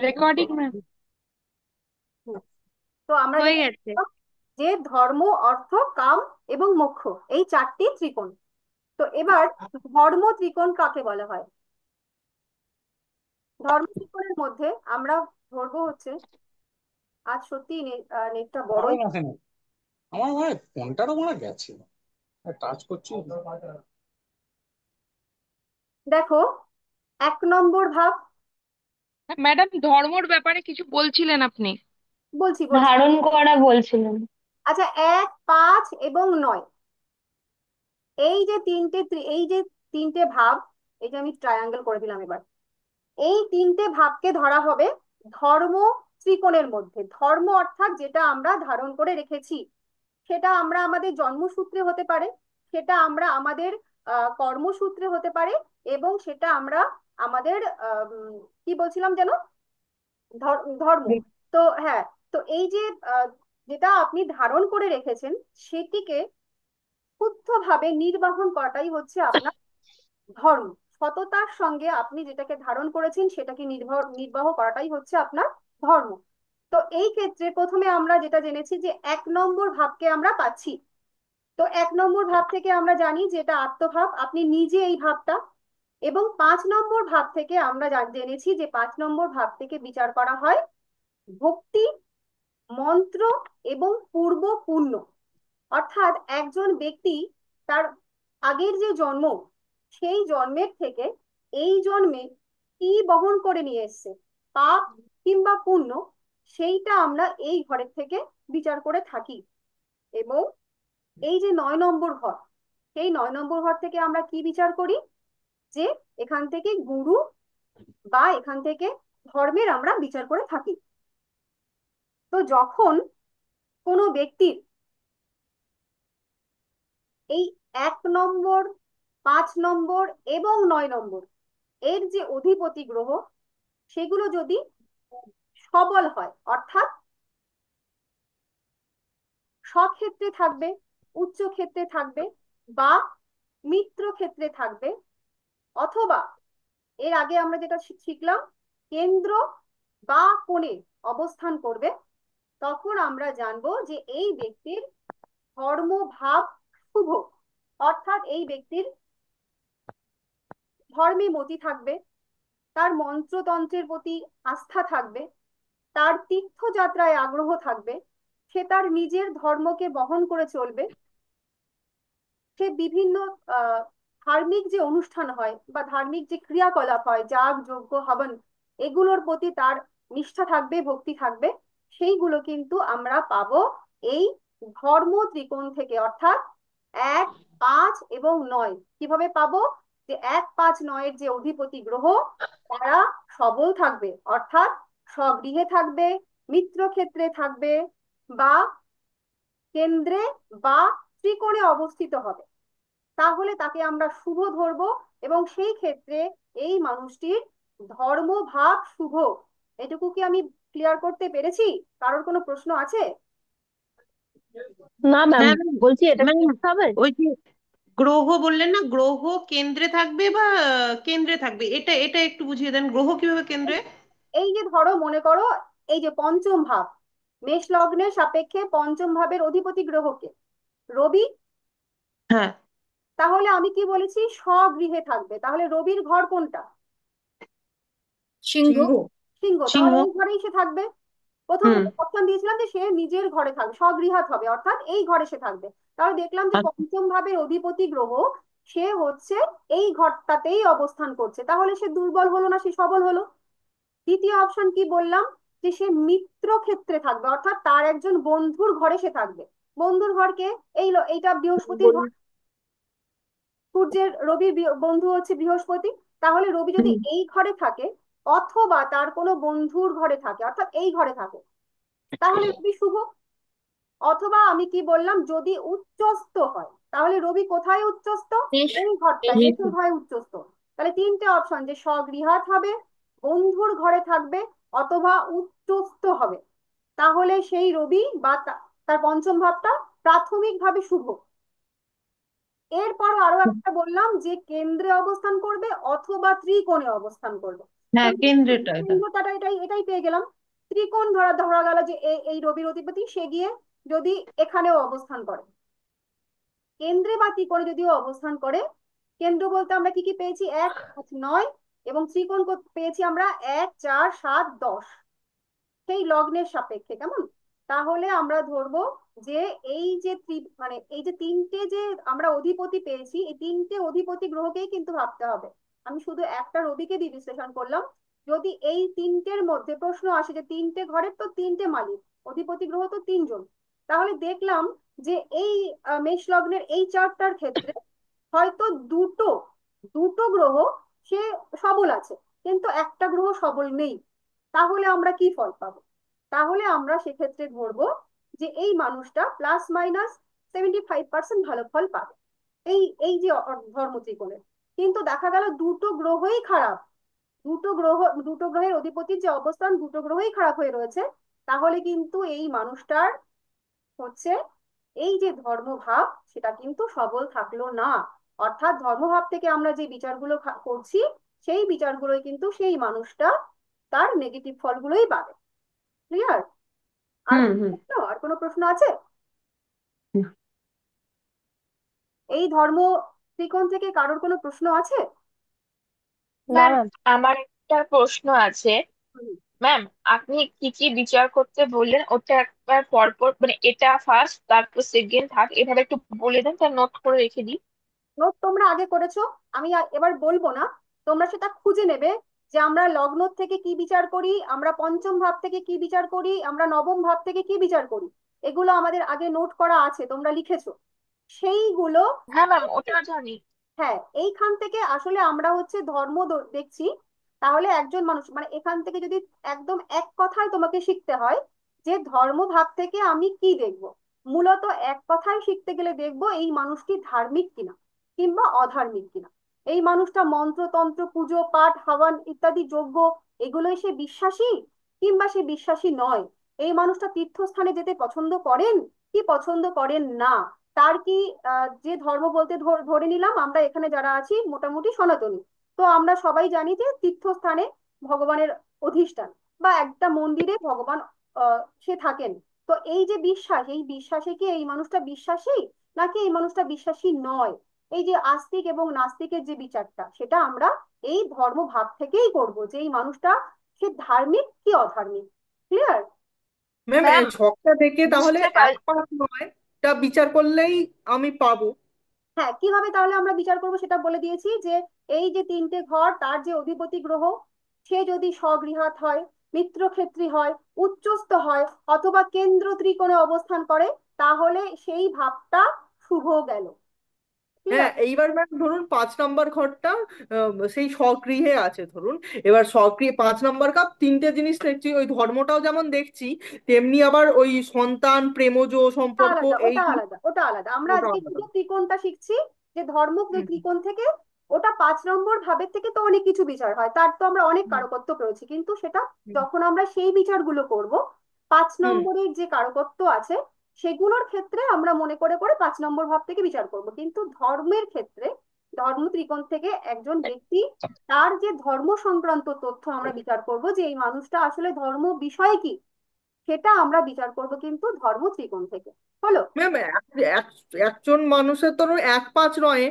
Recording ma'am হুম, তো আমরা হয়ে যেটা গেছে। বললাম যে ধর্ম, অর্থ, কাম এবং মোক্ষ, এই চারটি ত্রিকোণ। তো এবার ধর্ম ত্রিকোণ কাকে বলা হয়? ধর্ম ত্রিকোণের মধ্যে আমরা ধরবো হচ্ছে, আজ সত্যি নেটটা বড়ই। আমারও মাসে নেই। আমার মনে হয় ফোনটারও মনে হয় গেছে, টাচ করছি। দেখো, 1 নম্বর ভাব। ম্যাডাম ধর্মর ব্যাপারে কিছু বলছিলেন আপনি। বলছি বলছি। ধারণ করা বলছিলেন। আচ্ছা, 1, 5 এবং 9, এই যে তিনটে ভাব, এই যে আমি ট্রায়াঙ্গেল করে দিলাম এবার, এই তিনটে ভাবকে ধরা হবে ধর্ম ত্রিকোণের মধ্যে। ধর্ম অর্থাৎ যেটা আমরা ধারণ করে রেখেছি, সেটা আমরা আমাদের জন্মসূত্রে হতে পারে, সেটা আমরা আমাদের কর্মসূত্রে হতে পারে, এবং সেটা আমরা আমাদের কি বলছিলাম যেন, ধর্ম। তো হ্যাঁ, তো এই যে আহ, যেটা আপনি ধারণ করে রেখেছেন, সেটিকে শুদ্ধভাবে নির্বাহন করাটাই হচ্ছে আপনার ধর্ম। সততার সঙ্গে আপনি যেটাকে ধারণ করেছেন সেটাকে নির্বাহ করাটাই হচ্ছে আপনার ধর্ম। তো এই ক্ষেত্রে প্রথমে আমরা যেটা জেনেছি যে 1 নম্বর ভাবকে আমরা পাচ্ছি। তো 1 নম্বর ভাব থেকে আমরা জানি যে এটা আত্মভাব, আপনি নিজে এই ভাবটা। এবং 5 নম্বর ভাব থেকে আমরা জেনেছি যে 5 নম্বর ভাব থেকে বিচার করা হয় ভক্তি, মন্ত্র এবং পূর্ব পুণ্য। অর্থাৎ একজন ব্যক্তি তার আগের যে জন্ম, সেই জন্মের থেকে এই জন্মে কি বহন করে নিয়ে এসছে, পাপ কিংবা পুণ্য, সেইটা আমরা এই ঘরের থেকে বিচার করে থাকি। এবং এই যে 9 নম্বর ঘর, সেই 9 নম্বর ঘর থেকে আমরা কি বিচার করি, যে এখান থেকে গুরু বা এখান থেকে ধর্মের আমরা বিচার করে থাকি। তো যখন কোনো ব্যক্তির এই 1 নম্বর, 5 নম্বর এবং 9 নম্বর এর যে অধিপতি গ্রহ, সেগুলো যদি সবল হয়, অর্থাৎ স্বক্ষেত্রে থাকবে, উচ্চ ক্ষেত্রে থাকবে, বা মিত্র ক্ষেত্রে থাকবে, অথবা এর আগে আমরা যেটা শিখলাম কেন্দ্র বা কোণে অবস্থান করবে, তখন আমরা জানবো যে এই ব্যক্তির ধর্মভাব শুভ। অর্থাৎ এই ব্যক্তির ধর্মে মতি থাকবে, তার মন্ত্রতন্ত্রের প্রতি আস্থা থাকবে, তার তীর্থযাত্রায় আগ্রহ থাকবে, সে তার নিজের ধর্মকে বহন করে চলবে, সে বিভিন্ন আহ ধার্মিক যে অনুষ্ঠান হয় বা ধার্মিক যে ক্রিয়াকলাপ হয়, যাগ যজ্ঞ হবন, এগুলোর প্রতি তার নিষ্ঠা থাকবে, ভক্তি থাকবে। সেইগুলো কিন্তু আমরা পাবো এই ধর্ম ত্রিকোণ থেকে, অর্থাৎ 1, 5 এবং 9। কিভাবে পাবো? যে 1, 5, 9 এর যে অধিপতি গ্রহ, তারা সবল থাকবে, অর্থাৎ স্বগৃহে থাকবে, মিত্র ক্ষেত্রে থাকবে, বা কেন্দ্রে বা ত্রিকোণে অবস্থিত হবে। তাহলে তাকে আমরা শুভ ধরবো, এবং সেই ক্ষেত্রে এই মানুষটির ধর্মভাব শুভ। এটুকু কি আমি ক্লিয়ার করতে পেরেছি? কারোর কোনো প্রশ্ন আছে? না ম্যাম, হ্যাঁ ম্যাম। বলছি এটা কি ম্যাম, করতে হবে? ওই যে গ্রহ বললেন না, গ্রহ কেন্দ্রে থাকবে বা কেন্দ্রে থাকবে, এটা এটা একটু বুঝিয়ে দেন, গ্রহ কিভাবে কেন্দ্রে? এই যে ধরো, মনে করো এই যে পঞ্চম ভাব, মেষ লগ্নের সাপেক্ষে পঞ্চম ভাবের অধিপতি গ্রহকে রবি। হ্যাঁ। তাহলে আমি কি বলেছি, স্বগৃহে থাকবে। তাহলে রবির ঘর কোনটা? সিংহ। সিংহ। সিংহ। সিংহ। তাহলে এই ঘরেই সে থাকবে। প্রথম হুম। অপশন দিয়েছিলাম যে সে নিজের ঘরে থাকবে, স্বগৃহাত হবে, অর্থাৎ এই ঘরে সে থাকবে। তাহলে দেখলাম যে আচ্ছা। পঞ্চম ভাবের অধিপতি গ্রহ সে হচ্ছে এই ঘরটাতেই অবস্থান করছে, তাহলে সে দুর্বল হলো না, সে সবল হলো। দ্বিতীয় অপশন কি বললাম, যে সে মিত্র ক্ষেত্রে থাকবে, অর্থাৎ তার একজন বন্ধুর ঘরে সে থাকবে। বন্ধুর ঘরকে এইটা বৃহস্পতির ঘর। সূর্যের, রবির বন্ধু হচ্ছে বৃহস্পতি। তাহলে রবি যদি হুম। এই ঘরে থাকে, অথবা তার কোনো বন্ধুর ঘরে থাকে, অর্থাৎ এই ঘরে থাকে, তাহলে রবি শুভ। অথবা আমি কি বললাম, যদি উচ্চস্থ হয়, তাহলে রবি কোথায় উচ্চস্থ? মেষ। এই ঘরটায়, মেষ। মেষের ঘরে উচ্চস্থ। তাহলে তিনটে অপশন, যে স্বগৃহাত হবে, বন্ধুর ঘরে থাকবে, অথবা উচ্চস্থ হবে। তাহলে সেই রবি বা তার পঞ্চম ভাবটা প্রাথমিকভাবে শুভ। এরপর আরো একটা বললাম যে কেন্দ্রে অবস্থান করবে অথবা ত্রিকোণে অবস্থান করবে। হ্যাঁ, কেন্দ্রেটা এটা। কেন্দ্রতাটা এটাই এটাই পেয়ে গেলাম। ত্রিকোণ ধরা ধরা গেল যে এই রবির অধিপতি সে গিয়ে যদি এখানেও অবস্থান করে, কেন্দ্রে বা ত্রিকোণে যদিও অবস্থান করে, কেন্দ্র বলতে আমরা কি কি পেয়েছি, 1, 5, 9, এবং ত্রিকোণ পেয়েছি আমরা 1, 4, 7, 10, সেই লগ্নের সাপেক্ষে, কেমন? তাহলে আমরা ধরবো যে এই যে মানে এই যে তিনটে যে আমরা অধিপতি পেয়েছি, এই তিনটে অধিপতি গ্রহকেই কিন্তু ভাবতে হবে। আমি শুধু একটা রবিকে দিয়ে বিশ্লেষণ করলাম। যদি এই তিনটের মধ্যে প্রশ্ন আসে যে তিনটে ঘরের তো তিনটে মালিক, অধিপতি গ্রহ তো তিনজন, তাহলে দেখলাম যে এই মেষ লগ্নের এই চারটার ক্ষেত্রে হয়তো দুটো দুটো গ্রহ সে সবল আছে, কিন্তু একটা গ্রহ সবল নেই। তাহলে আমরা কি ফল পাবো? তাহলে আমরা সেক্ষেত্রে ধরবো যে এই মানুষটা +- 75% ভালো ফল পাবে, এই এই যে ধর্ম ত্রিকোণের। কিন্তু দেখা গেল দুটো গ্রহই খারাপ, দুটো গ্রহের অধিপতির যে অবস্থান, দুটো গ্রহই খারাপ হয়ে রয়েছে। তাহলে কিন্তু এই মানুষটার হচ্ছে এই যে ধর্মভাব সেটা কিন্তু সবল থাকলো না। অর্থাৎ ধর্মভাব থেকে আমরা যে বিচারগুলো করছি, সেই বিচারগুলোই কিন্তু সেই মানুষটা তার নেগেটিভ ফলগুলোই পাবে। ক্লিয়ার? আর হুম, কোনো হুম। প্রশ্ন, আর কোনো প্রশ্ন আছে? এই ধর্ম ত্রিকোণ থেকে কারোর কোনো প্রশ্ন আছে? ম্যাম, আমার একটা প্রশ্ন আছে। হুম। ম্যাম, আপনি কি কি বিচার করতে বললেন ওটা একবার পরপর, মানে এটা ফার্স্ট তারপর সেকেন্ড থার্ড এভাবে একটু বলে দেন, তার নোট করে রেখে দিই। নোট তোমরা আগে করেছো, আমি এবার বলবো না, তোমরা সেটা খুঁজে নেবে যে আমরা লগ্ন থেকে কি বিচার করি, আমরা পঞ্চম ভাব থেকে কি বিচার করি, আমরা নবম ভাব থেকে কি বিচার করি। এগুলো আমাদের আগে নোট করা আছে, তোমরা লিখেছো সেইগুলো। হ্যাঁ ম্যাম, ওটা জানি। হ্যাঁ, এইখান থেকে আসলে আমরা হচ্ছে ধর্ম দেখছি। তাহলে একজন মানুষ মানে এখান থেকে যদি একদম এক কথায় তোমাকে শিখতে হয় যে ধর্ম ভাব থেকে আমি কি দেখব, মূলত এক কথায় শিখতে গেলে দেখবো এই মানুষটি ধার্মিক কিনা কিংবা অধার্মিক কিনা, এই মানুষটা মন্ত্রতন্ত্র পুজো পাঠ হাওয়ান ইত্যাদি যজ্ঞ এগুলোই সে বিশ্বাসী কিংবা সে বিশ্বাসী নয়, এই মানুষটা তীর্থস্থানে যেতে পছন্দ করেন কি পছন্দ করেন না, তার কি যে ধর্ম বলতে ধরে নিলাম আমরা এখানে যারা আছি মোটামুটি সনাতনী, তো আমরা সবাই জানি যে তীর্থস্থানে ভগবানের অধিষ্ঠান বা একটা মন্দিরে ভগবান সে থাকেন। তো এই যে বিশ্বাস, এই বিশ্বাসে কি এই মানুষটা বিশ্বাসী নাকি এই মানুষটা বিশ্বাসী নয়, এই যে আস্তিক এবং নাস্তিকের যে বিচারটা সেটা আমরা এই ধর্ম ভাব থেকেই করব যে এই মানুষটা সে ধার্মিক কি অধার্মিক। ক্লিয়ার? ম্যাম ম্যাম, ছকটা দেখে তাহলে বুঝতে এক পার পাঁচ নয় টা বিচার করলেই আমি পাবো? হ্যাঁ, কিভাবে তাহলে আমরা বিচার করব সেটা বলে দিয়েছি যে এই যে তিনটে ঘর তার যে অধিপতি গ্রহ সে যদি স্বগৃহাত হয়, মিত্রক্ষেত্রী হয়, উচ্চস্থ হয়, অথবা কেন্দ্র ত্রিকোণে অবস্থান করে, তাহলে সেই ভাবটা শুভ গেল। হ্যাঁ, ক্লিয়ার? এইবার ম্যাম ধরুন 5 নম্বর ঘরটা সেই স্বগৃহে আছে ধরুন। এবার স্বগৃহে 5 নম্বর কাপ তিনটে জিনিস দেখছি, ওই ধর্মটাও যেমন দেখছি, তেমনি আবার ওই সন্তান প্রেমজ সম্পর্ক আলাদা, ওটা এইগুলো। আলাদা, ওটা আলাদা, আমরা ওটা আজকে আলাদা। শুধু ত্রিকোণটা শিখছি যে ধর্ম হুম, ত্রিকোণ থেকে। ওটা 5 নম্বর ভাবের থেকে তো অনেক কিছু বিচার হয়, তার তো আমরা অনেক হুম, কারকত্ব পেয়েছি, কিন্তু সেটা হুম, যখন আমরা সেই বিচারগুলো করব, পাঁচ হুম। নম্বরের যে কারকত্ব আছে সেগুলোর ক্ষেত্রে আমরা মনে করে করে 5 নম্বর ভাব থেকে বিচার করব। কিন্তু ধর্মের ক্ষেত্রে ধর্ম ত্রিকোণ থেকে একজন ব্যক্তি তার যে ধর্ম সংক্রান্ত তথ্য আমরা বিচার করব যে এই মানুষটা আসলে ধর্ম বিষয় কি, সেটা আমরা বিচার করব কিন্তু ধর্ম ত্রিকোণ থেকে। হলো? ম্যাম একজন মানুষের ধরুন 1 5 নয়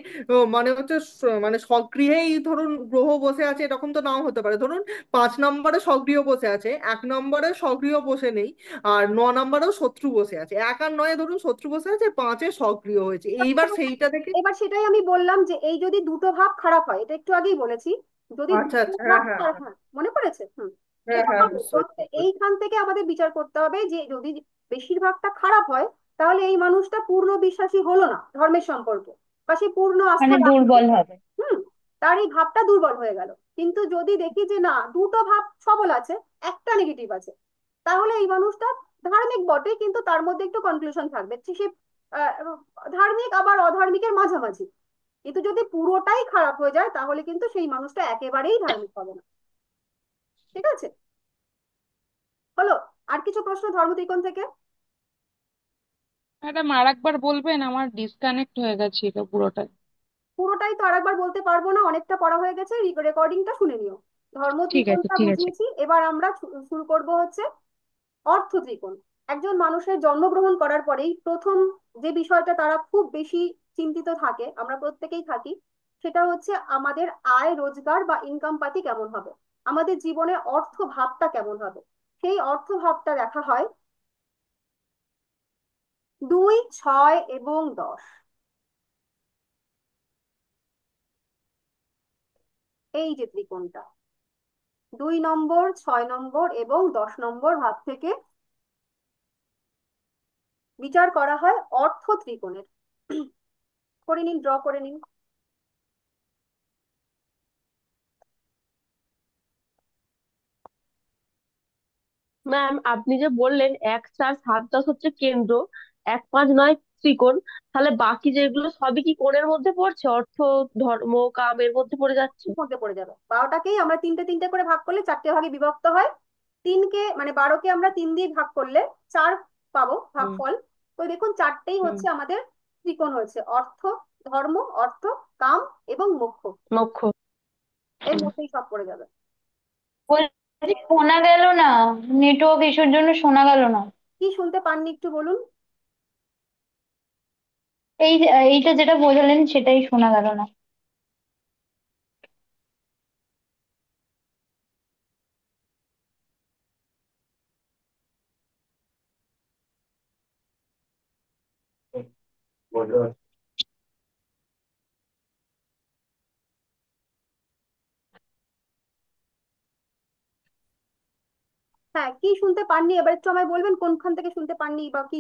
মানে হচ্ছে মানে স্বগৃহেই ধরুন গ্রহ বসে আছে এরকম তো নাও হতে পারে। ধরুন 5 নম্বরে স্বগৃহ বসে আছে, 1 নম্বরে স্বগৃহ বসে নেই, আর 9 নম্বরেও শত্রু বসে আছে। 1 আর 9-এ ধরুন শত্রু বসে আছে, 5-এ স্বগৃহ হয়েছে, এইবার সেইটা দেখে। এবার সেটাই আমি বললাম যে এই যদি দুটো ভাব খারাপ হয়, এটা একটু আগেই বলেছি, যদি আচ্ছা দুটো আচ্ছা, হ্যাঁ ভাব হ্যাঁ খারাপ হ্যাঁ হয়, মনে পড়েছে? হুম। হ্যাঁ এটা হ্যাঁ, হবে নিশ্চয়ই নিশ্চয়ই। এইখান থেকে আমাদের বিচার করতে হবে যে যদি বেশিরভাগটা খারাপ হয়, তাহলে এই মানুষটা পূর্ণ বিশ্বাসী হলো না ধর্মের সম্পর্কে, বা সে পূর্ণ আস্থা মানে রাখলো দুর্বল না। হবে। হুম। তার এই ভাবটা দুর্বল হয়ে গেল। কিন্তু যদি দেখি যে না, দুটো ভাব সবল আছে, একটা নেগেটিভ আছে, তাহলে এই মানুষটা ধার্মিক বটে কিন্তু তার মধ্যে একটু কনক্লুশন থাকবে যে সে আহ, ধার্মিক আবার অধার্মিকের মাঝামাঝি। কিন্তু যদি পুরোটাই খারাপ হয়ে যায় তাহলে কিন্তু সেই মানুষটা একেবারেই ধার্মিক হবে না। ঠিক আছে? হলো? আর কিছু প্রশ্ন ধর্ম ত্রিকোণ থেকে? ম্যাডাম, আর একবার বলবেন, আমার ডিসকানেক্ট হয়ে গেছিল পুরোটাই। পুরোটাই তো আরেকবার বলতে পারবো না, অনেকটা পড়া হয়ে গেছে, রেকর্ডিংটা শুনে নিও। ধর্ম ঠিক আছে, ত্রিকোণটা ঠিক আছে। বুঝিয়েছি, এবার আমরা শুরু করব হচ্ছে অর্থ ত্রিকোণ। একজন মানুষের জন্মগ্রহণ করার পরেই প্রথম যে বিষয়টা তারা খুব বেশি চিন্তিত থাকে, আমরা প্রত্যেকেই থাকি, সেটা হচ্ছে আমাদের আয় রোজগার বা ইনকাম পাতি কেমন হবে, আমাদের জীবনে অর্থ ভাবটা কেমন হবে। সেই অর্থ ভাবটা দেখা হয় 2, 6 এবং 10, এই যে ত্রিকোণটা 2 নম্বর, 6 নম্বর এবং 10 নম্বর ভাব থেকে বিচার করা হয় অর্থ ত্রিকোণের। করে নিন, ড্র করে নিন। ম্যাম, আপনি যে বললেন 1, 4, 7, 10 হচ্ছে কেন্দ্র, 1, 5, 9 ত্রিকোণ, তাহলে বাকি যেগুলো সবই কি কোণের মধ্যে পড়ছে? অর্থ, ধর্ম, কাম এর মধ্যে পড়ে যাচ্ছে? মধ্যে পড়ে যাবে। 12টাকেই আমরা তিনটে তিনটে করে ভাগ করলে 4টে ভাগে বিভক্ত হয়। 3কে মানে 12কে আমরা 3 দিয়ে ভাগ করলে 4 পাবো হুম। ভাগফল। তো দেখুন 4টেই হুম। হচ্ছে আমাদের ত্রিকোণ হয়েছে, অর্থ, ধর্ম, অর্থ, কাম এবং মোক্ষ, মোক্ষ। এর হুম। মধ্যেই সব পড়ে যাবে। বলছি শোনা গেল না, নেটওয়ার্ক ইস্যুর জন্য শোনা গেল না। কি শুনতে পাননি একটু বলুন। এইটা যেটা বোঝালেন সেটাই শোনা গেল না। হ্যাঁ, কি শুনতে পাননি এবার একটু আমায় বলবেন, কোনখান থেকে শুনতে পাননি বা কি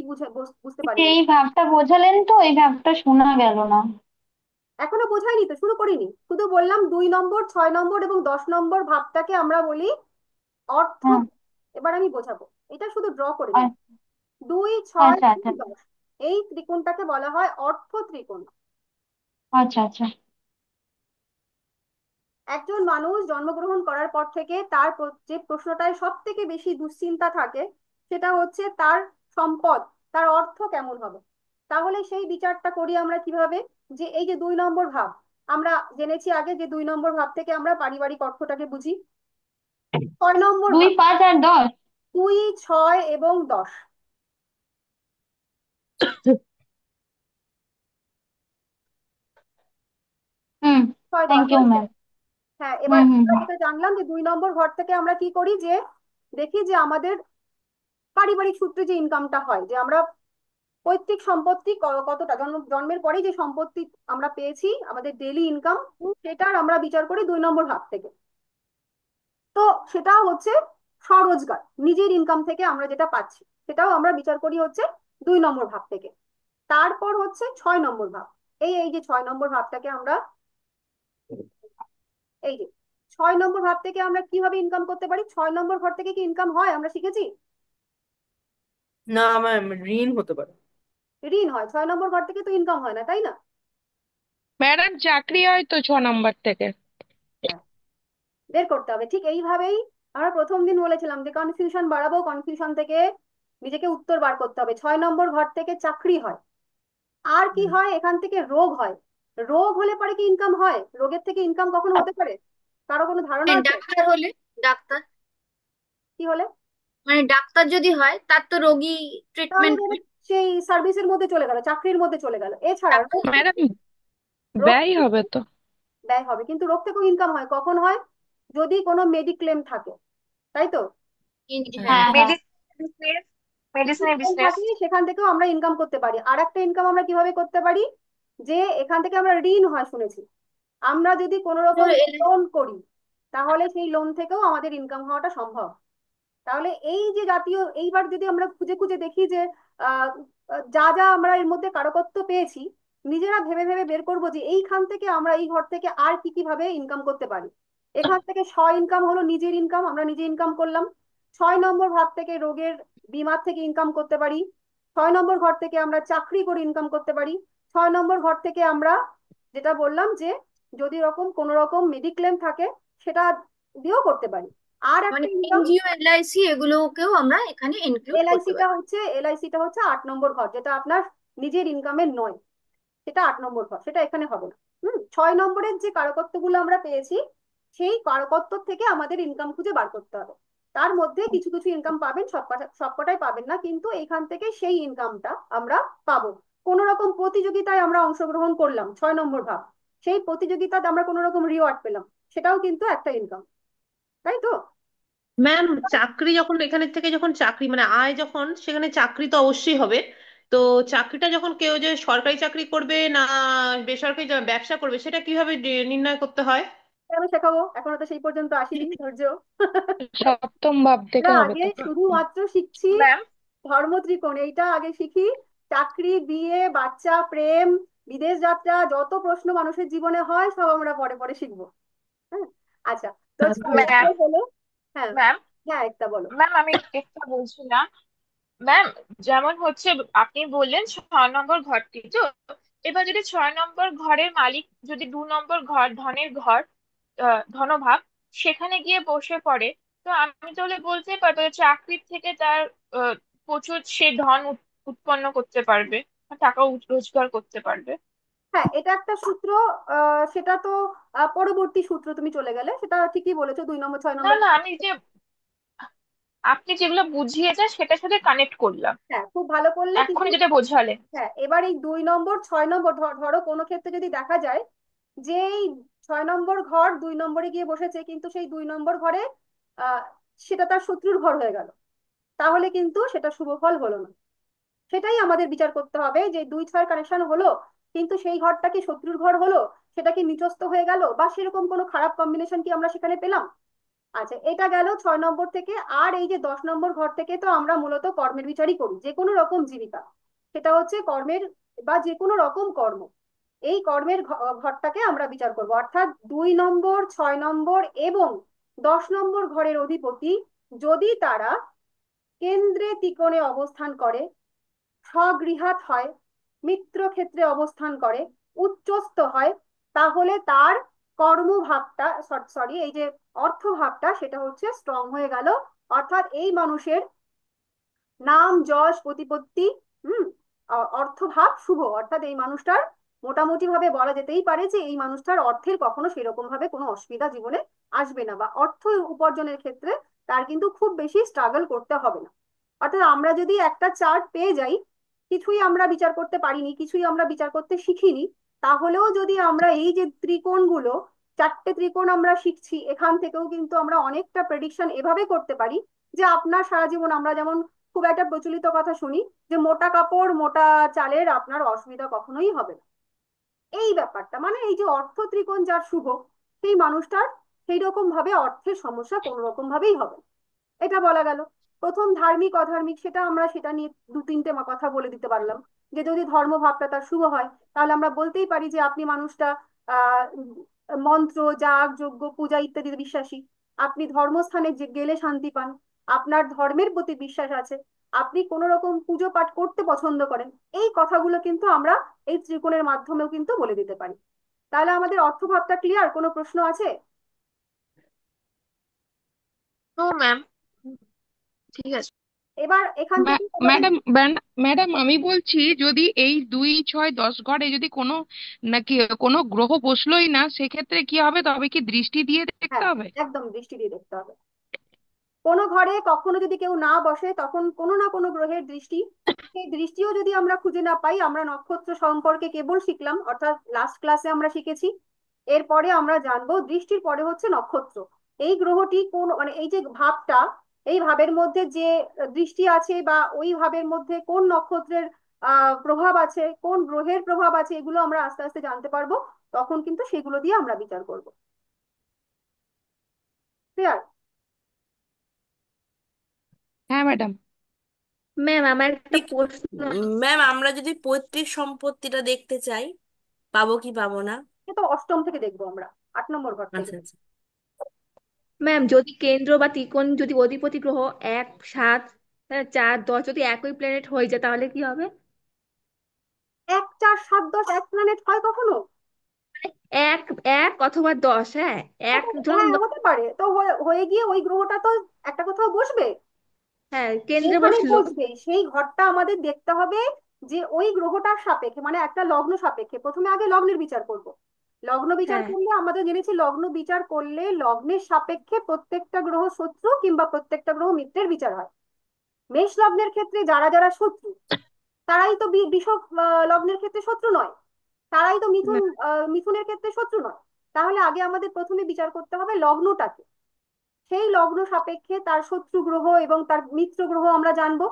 বুঝতে পারেননি। এই ভাগটা বোঝালেন তো, এই ভাগটা শোনা গেল না। এখনো বোঝাইনি তো, শুরু করিনি, শুধু বললাম 2 নম্বর, 6 নম্বর এবং 10 নম্বর ভাবটাকে আমরা বলি অর্থ। হ্যাঁ। এবার আমি বোঝাবো, এটা শুধু ড্র করে নিন। আ- 2, 6 আচ্ছা এবং আচ্ছা 10, এই ত্রিকোণটাকে বলা হয় অর্থ ত্রিকোণ। আচ্ছা আচ্ছা। একজন মানুষ জন্মগ্রহণ করার পর থেকে তার যে প্রশ্নটায় সব থেকে বেশি দুশ্চিন্তা থাকে, সেটা হচ্ছে তার সম্পদ, তার অর্থ কেমন হবে। তাহলে সেই বিচারটা করি আমরা কিভাবে, যে এই যে 2 নম্বর ভাব, আমরা জেনেছি আগে যে 2 নম্বর ভাব থেকে আমরা পারিবারিক অর্থটাকে বুঝি। 6 নম্বর 2, ভাব, 5 আর 10। 2, 6 এবং 10, হুম। 6, 10 থ্যাংক ইউ হয়েছে। ম্যাম। হ্যাঁ, এবার হুম হুম আমরা হুম। যেটা জানলাম যে 2 নম্বর ঘর থেকে আমরা কি করি, যে দেখি যে আমাদের পারিবারিক সূত্রে যে ইনকামটা হয়, যে আমরা পৈতৃক সম্পত্তি কতটা জন্মের পরেই যে সম্পত্তি আমরা পেয়েছি, আমাদের ডেইলি ইনকাম, সেটার আমরা বিচার করি 2 নম্বর ভাগ থেকে। তো সেটা হচ্ছে স্বরোজগার, নিজের ইনকাম থেকে আমরা যেটা পাচ্ছি, সেটাও আমরা বিচার করি হচ্ছে 2 নম্বর ভাগ থেকে। তারপর হচ্ছে 6 নম্বর ভাগ। এই এই যে 6 নম্বর ভাগটাকে আমরা, এই যে 6 নম্বর ভাগ থেকে আমরা কিভাবে ইনকাম করতে পারি, 6 নম্বর ঘর থেকে কি ইনকাম হয় আমরা শিখেছি। না ম্যাম, ঋণ হতে পারে। ঋণ হয়, 6 নম্বর ঘর থেকে তো ইনকাম হয় না, তাই না। ম্যাডাম, চাকরি হয় তো 6 নম্বর থেকে। হ্যাঁ, বের করতে হবে। ঠিক এইভাবেই আমরা প্রথম দিন বলেছিলাম যে কনফিউশন বাড়াবো, কনফিউশন থেকে নিজেকে উত্তর বার করতে হবে। 6 নম্বর ঘর থেকে চাকরি হয়। আর কি হুম। হয়, এখান থেকে রোগ হয়। রোগ হলে পরে কি ইনকাম হয়, রোগের থেকে ইনকাম কখনো হতে পারে, কারো কোনো ধারণা হ্যাঁ, আছে। ডাক্তার হলে, ডাক্তার কি হলে, মানে ডাক্তার যদি হয় তার তো রোগী তাহলে ট্রিটমেন্ট যাবে হয়। সেই সার্ভিসের মধ্যে চলে গেল, চাকরির মধ্যে চলে গেল। এছাড়া ডাক্তার রোগ, ম্যাডাম, রোগ ব্যয় হবে তো। ব্যয় হবে, কিন্তু রোগ থেকেও ইনকাম হয়। কখন হয়, যদি কোনো মেডিক্লেম থাকে, তাই তো। হ্যাঁ। হ্যাঁ হ্যাঁ। মেডিসিনের মেডিসিনের মেডিক্লেম বিজনেস। থাকলে সেখান থেকেও আমরা ইনকাম করতে পারি। আর একটা ইনকাম আমরা কিভাবে করতে পারি, যে এখান থেকে আমরা ঋণ হয় শুনেছি, আমরা যদি কোনো রকম লোন করি, তাহলে সেই লোন থেকেও আমাদের ইনকাম হওয়াটা সম্ভব। তাহলে এই যে জাতীয়, এইবার যদি আমরা খুঁজে খুঁজে দেখি যে আহ, যা যা আমরা এর মধ্যে কারকত্ব পেয়েছি, নিজেরা ভেবে ভেবে বের করবো যে এইখান থেকে আমরা এই ঘর থেকে আর কি কি ভাবে ইনকাম করতে পারি। এখান থেকে ইনকাম হলো নিজের ইনকাম, আমরা নিজে ইনকাম করলাম। 6 নম্বর ভাগ থেকে রোগের বিমার থেকে ইনকাম করতে পারি। 6 নম্বর ঘর থেকে আমরা চাকরি করে ইনকাম করতে পারি। 6 নম্বর ঘর থেকে আমরা যেটা বললাম যে যদি রকম কোনো রকম মেডিক্লেম থাকে, সেটা দিয়েও করতে পারি। আর মানে একটা ইনকাম, এনজিও, এলআইসি এগুলোকেও আমরা এখানে ইনক্লুড করতে পারি। এলআইসিটা হচ্ছে 8 নম্বর ঘর, যেটা আপনার নিজের ইনকামের নয়, সেটা 8 নম্বর ঘর, সেটা এখানে হবে না। 6 নম্বরের যে কারকত্ব গুলো আমরা পেয়েছি, সেই কারকত্ব থেকে আমাদের ইনকাম খুঁজে বার করতে হবে। তার মধ্যে কিছু কিছু ইনকাম পাবেন, সবকটাই পাবেন না, কিন্তু এইখান থেকে সেই ইনকামটা আমরা পাবো। কোন রকম প্রতিযোগিতায় আমরা অংশগ্রহণ করলাম, 6 নম্বর ভাব, সেই প্রতিযোগিতাতে আমরা কোনো রকম রিওয়ার্ড পেলাম, সেটাও কিন্তু একটা ইনকাম, তাই তো? ম্যাম, চাকরি যখন এখানে থেকে যখন চাকরি মানে আয় যখন সেখানে চাকরি তো অবশ্যই হবে। তো চাকরিটা যখন কেউ যে সরকারি চাকরি করবে না বেসরকারি ব্যবসা করবে সেটা কিভাবে নির্ণয় করতে হয়? আমি শেখাবো, এখনো তো সেই পর্যন্ত আসিনি, ধৈর্য। সপ্তম ভাব আমরা থেকে হবে আগে তো। শুধুমাত্র শিখছি ম্যাম ধর্ম ত্রিকোণ, এইটা আগে শিখি। চাকরি, বিয়ে, বাচ্চা, প্রেম, বিদেশ যাত্রা, যত প্রশ্ন মানুষের জীবনে হয় সব আমরা পরে পরে শিখবো। হ্যাঁ, আচ্ছা, তো ম্যাম এটাই হলো। হ্যাঁ, ম্যাম হ্যাঁ, একটা বলো। ম্যাম আমি একটা বলছিলাম ম্যাম, যেমন হচ্ছে আপনি বললেন 6 নম্বর ঘরটি তো, এবার যদি 6 নম্বর ঘরের মালিক যদি 2 নম্বর ঘর ধনের ঘর ধনভাব সেখানে গিয়ে বসে পড়ে, তো আমি তাহলে বলতেই পারবো যে চাকরির থেকে তার প্রচুর সে ধন উৎপন্ন করতে পারবে, টাকা রোজগার করতে পারবে। হ্যাঁ, এটা একটা সূত্র। সেটা তো পরবর্তী সূত্র, তুমি চলে গেলে, সেটা ঠিকই বলেছো, 2 নম্বর, ছয় না নম্বর। না, আমি যে আপনি যেগুলো বুঝিয়েছেন সেটার সাথে কানেক্ট করলাম, হ্যাঁ, খুব ভালো করলে, এখন কিন্তু যেটা বোঝালেন। হ্যাঁ, এবার এই 2 নম্বর, 6 নম্বর, ধরো কোনো ক্ষেত্রে যদি দেখা যায় যে এই 6 নম্বর ঘর 2 নম্বরে গিয়ে বসেছে, কিন্তু সেই 2 নম্বর ঘরে আহ সেটা তার শত্রুর ঘর হয়ে গেল, তাহলে কিন্তু সেটা শুভ ফল হলো না। সেটাই আমাদের বিচার করতে হবে, যে 2 6 কানেকশন হলো, কিন্তু সেই ঘরটা কি শত্রুর ঘর হলো, সেটা কি নিচস্থ হয়ে গেল, বা সেরকম কোনো খারাপ কম্বিনেশন কি আমরা সেখানে পেলাম? আচ্ছা, এটা গেল 6 নম্বর থেকে। আর এই যে 10 নম্বর ঘর থেকে তো আমরা মূলত কর্মের বিচারই করি, যে কোনো রকম জীবিকা, সেটা হচ্ছে কর্মের বা যে কোনো রকম কর্ম, এই কর্মের ঘরটাকে আমরা বিচার করব। অর্থাৎ 2 নম্বর, 6 নম্বর এবং 10 নম্বর ঘরের অধিপতি যদি তারা কেন্দ্রে ত্রিকোণে অবস্থান করে, স্বগৃহাত হয়, মিত্র ক্ষেত্রে অবস্থান করে, উচ্চস্থ হয়, তাহলে তার কর্মভাবটা, সরি, এই যে অর্থভাবটা, সেটা হচ্ছে স্ট্রং হয়ে গেল। অর্থাৎ এই মানুষের নাম, যশ, প্রতিপত্তি, হুম, অর্থভাব শুভ। অর্থাৎ এই মানুষটার মোটামুটি ভাবে বলা যেতেই পারে যে এই মানুষটার অর্থের কখনো সেরকম ভাবে কোনো অসুবিধা জীবনে আসবে না, বা অর্থ উপার্জনের ক্ষেত্রে তার কিন্তু খুব বেশি স্ট্রাগল করতে হবে না। অর্থাৎ আমরা যদি একটা চার্ট পেয়ে যাই, কিছুই আমরা বিচার করতে পারিনি, কিছুই আমরা বিচার করতে শিখিনি, তাহলেও যদি আমরা এই যে ত্রিকোণগুলো, 4টে ত্রিকোণ আমরা শিখছি, এখান থেকেও কিন্তু আমরা অনেকটা প্রেডিকশন এভাবে করতে পারি যে আপনার সারা জীবন, আমরা যেমন খুব একটা প্রচলিত কথা শুনি যে মোটা কাপড় মোটা চালের আপনার অসুবিধা কখনোই হবে না, এই ব্যাপারটা মানে এই যে অর্থ ত্রিকোণ যার শুভ, সেই মানুষটার সেই রকম ভাবে অর্থের সমস্যা কোনো রকম ভাবেই হবে না। এটা বলা গেল। প্রথম ধার্মিক অধার্মিক, সেটা আমরা সেটা নিয়ে 2 3টে কথা বলে দিতে পারলাম, যে যদি ধর্মভাবটা তার শুভ হয়, তাহলে আমরা বলতেই পারি যে আপনি মানুষটা আহ মন্ত্র, যাগ, যজ্ঞ, পূজা ইত্যাদিতে বিশ্বাসী, আপনি ধর্মস্থানে যে গেলে শান্তি পান, আপনার ধর্মের প্রতি বিশ্বাস আছে, আপনি কোন রকম পুজো পাঠ করতে পছন্দ করেন, এই কথাগুলো কিন্তু আমরা এই ত্রিকোণের মাধ্যমেও কিন্তু বলে দিতে পারি। তাহলে আমাদের অর্থভাবটা ক্লিয়ার? কোনো প্রশ্ন আছে? তো ম্যাম ঠিক আছে। এবার এখান থেকে আমাদের, ম্যাডাম, ম্যাডাম আমি বলছি যদি এই 2 6 10 ঘরে যদি কোনো নাকি কোনো গ্রহ বসলোই না সেক্ষেত্রে কি হবে, তবে কি দৃষ্টি দিয়ে দেখতে হ্যাঁ, হবে? একদম দৃষ্টি দিয়ে দেখতে হবে। কোনো ঘরে কখনো যদি কেউ না বসে, তখন কোনো না কোনো গ্রহের দৃষ্টি, সেই দৃষ্টিও যদি আমরা খুঁজে না পাই, আমরা নক্ষত্র সম্পর্কে কেবল শিখলাম, অর্থাৎ লাস্ট ক্লাসে আমরা শিখেছি, এরপরে আমরা জানবো দৃষ্টির পরে হচ্ছে নক্ষত্র, এই গ্রহটি কোন, মানে এই যে ভাবটা, এই ভাবের মধ্যে যে দৃষ্টি আছে, বা ওই ভাবের মধ্যে কোন নক্ষত্রের প্রভাব আছে, কোন গ্রহের প্রভাব আছে, এগুলো আমরা আস্তে আস্তে জানতে পারবো। তখন কিন্তু সেগুলো দিয়ে আমরা বিচার করবো। ক্লিয়ার? হ্যাঁ ম্যাডাম। ম্যাম, আমার একটা ঠিক। প্রশ্ন। ম্যাম, আমরা যদি পৈতৃক সম্পত্তিটা দেখতে চাই, পাবো কি পাবো না? সে তো অষ্টম থেকে দেখবো আমরা, 8 নম্বর ঘর থেকে। আচ্ছা আচ্ছা। ম্যাম, যদি কেন্দ্র বা ত্রিকোণ যদি অধিপতি গ্রহ 1 7 4 10 যদি একই প্ল্যানেট হয়ে যায় তাহলে কি হবে? 1 4 7 10 এক প্ল্যানেট হয় কখনো? এক, এক অথবা 10, হ্যাঁ। এক ধরুন হ্যাঁ, হতে পারে তো, হয়ে গিয়ে ওই গ্রহটা তো একটা কোথাও বসবে, হ্যাঁ, কেন্দ্রে এইখানে বসলো। বসবে, সেই ঘরটা আমাদের দেখতে হবে যে ওই গ্রহটার সাপেক্ষে, মানে একটা লগ্ন সাপেক্ষে, প্রথমে আগে লগ্নের বিচার করব, লগ্ন বিচার হ্যাঁ করলে আমাদের জেনেছি, লগ্ন বিচার করলে লগ্নের সাপেক্ষে প্রত্যেকটা গ্রহ শত্রু কিংবা প্রত্যেকটা গ্রহ মিত্রের বিচার হয়। মেষ লগ্নের ক্ষেত্রে যারা যারা শত্রু তারাই তো বিষব লগ্নের ক্ষেত্রে শত্রু নয়, তারাই তো না। মিথুনের ক্ষেত্রে শত্রু নয়। তাহলে আগে আমাদের প্রথমে বিচার করতে হবে লগ্নটাকে, সেই লগ্ন সাপেক্ষে তার শত্রু গ্রহ এবং তার মিত্র গ্রহ আমরা জানবো।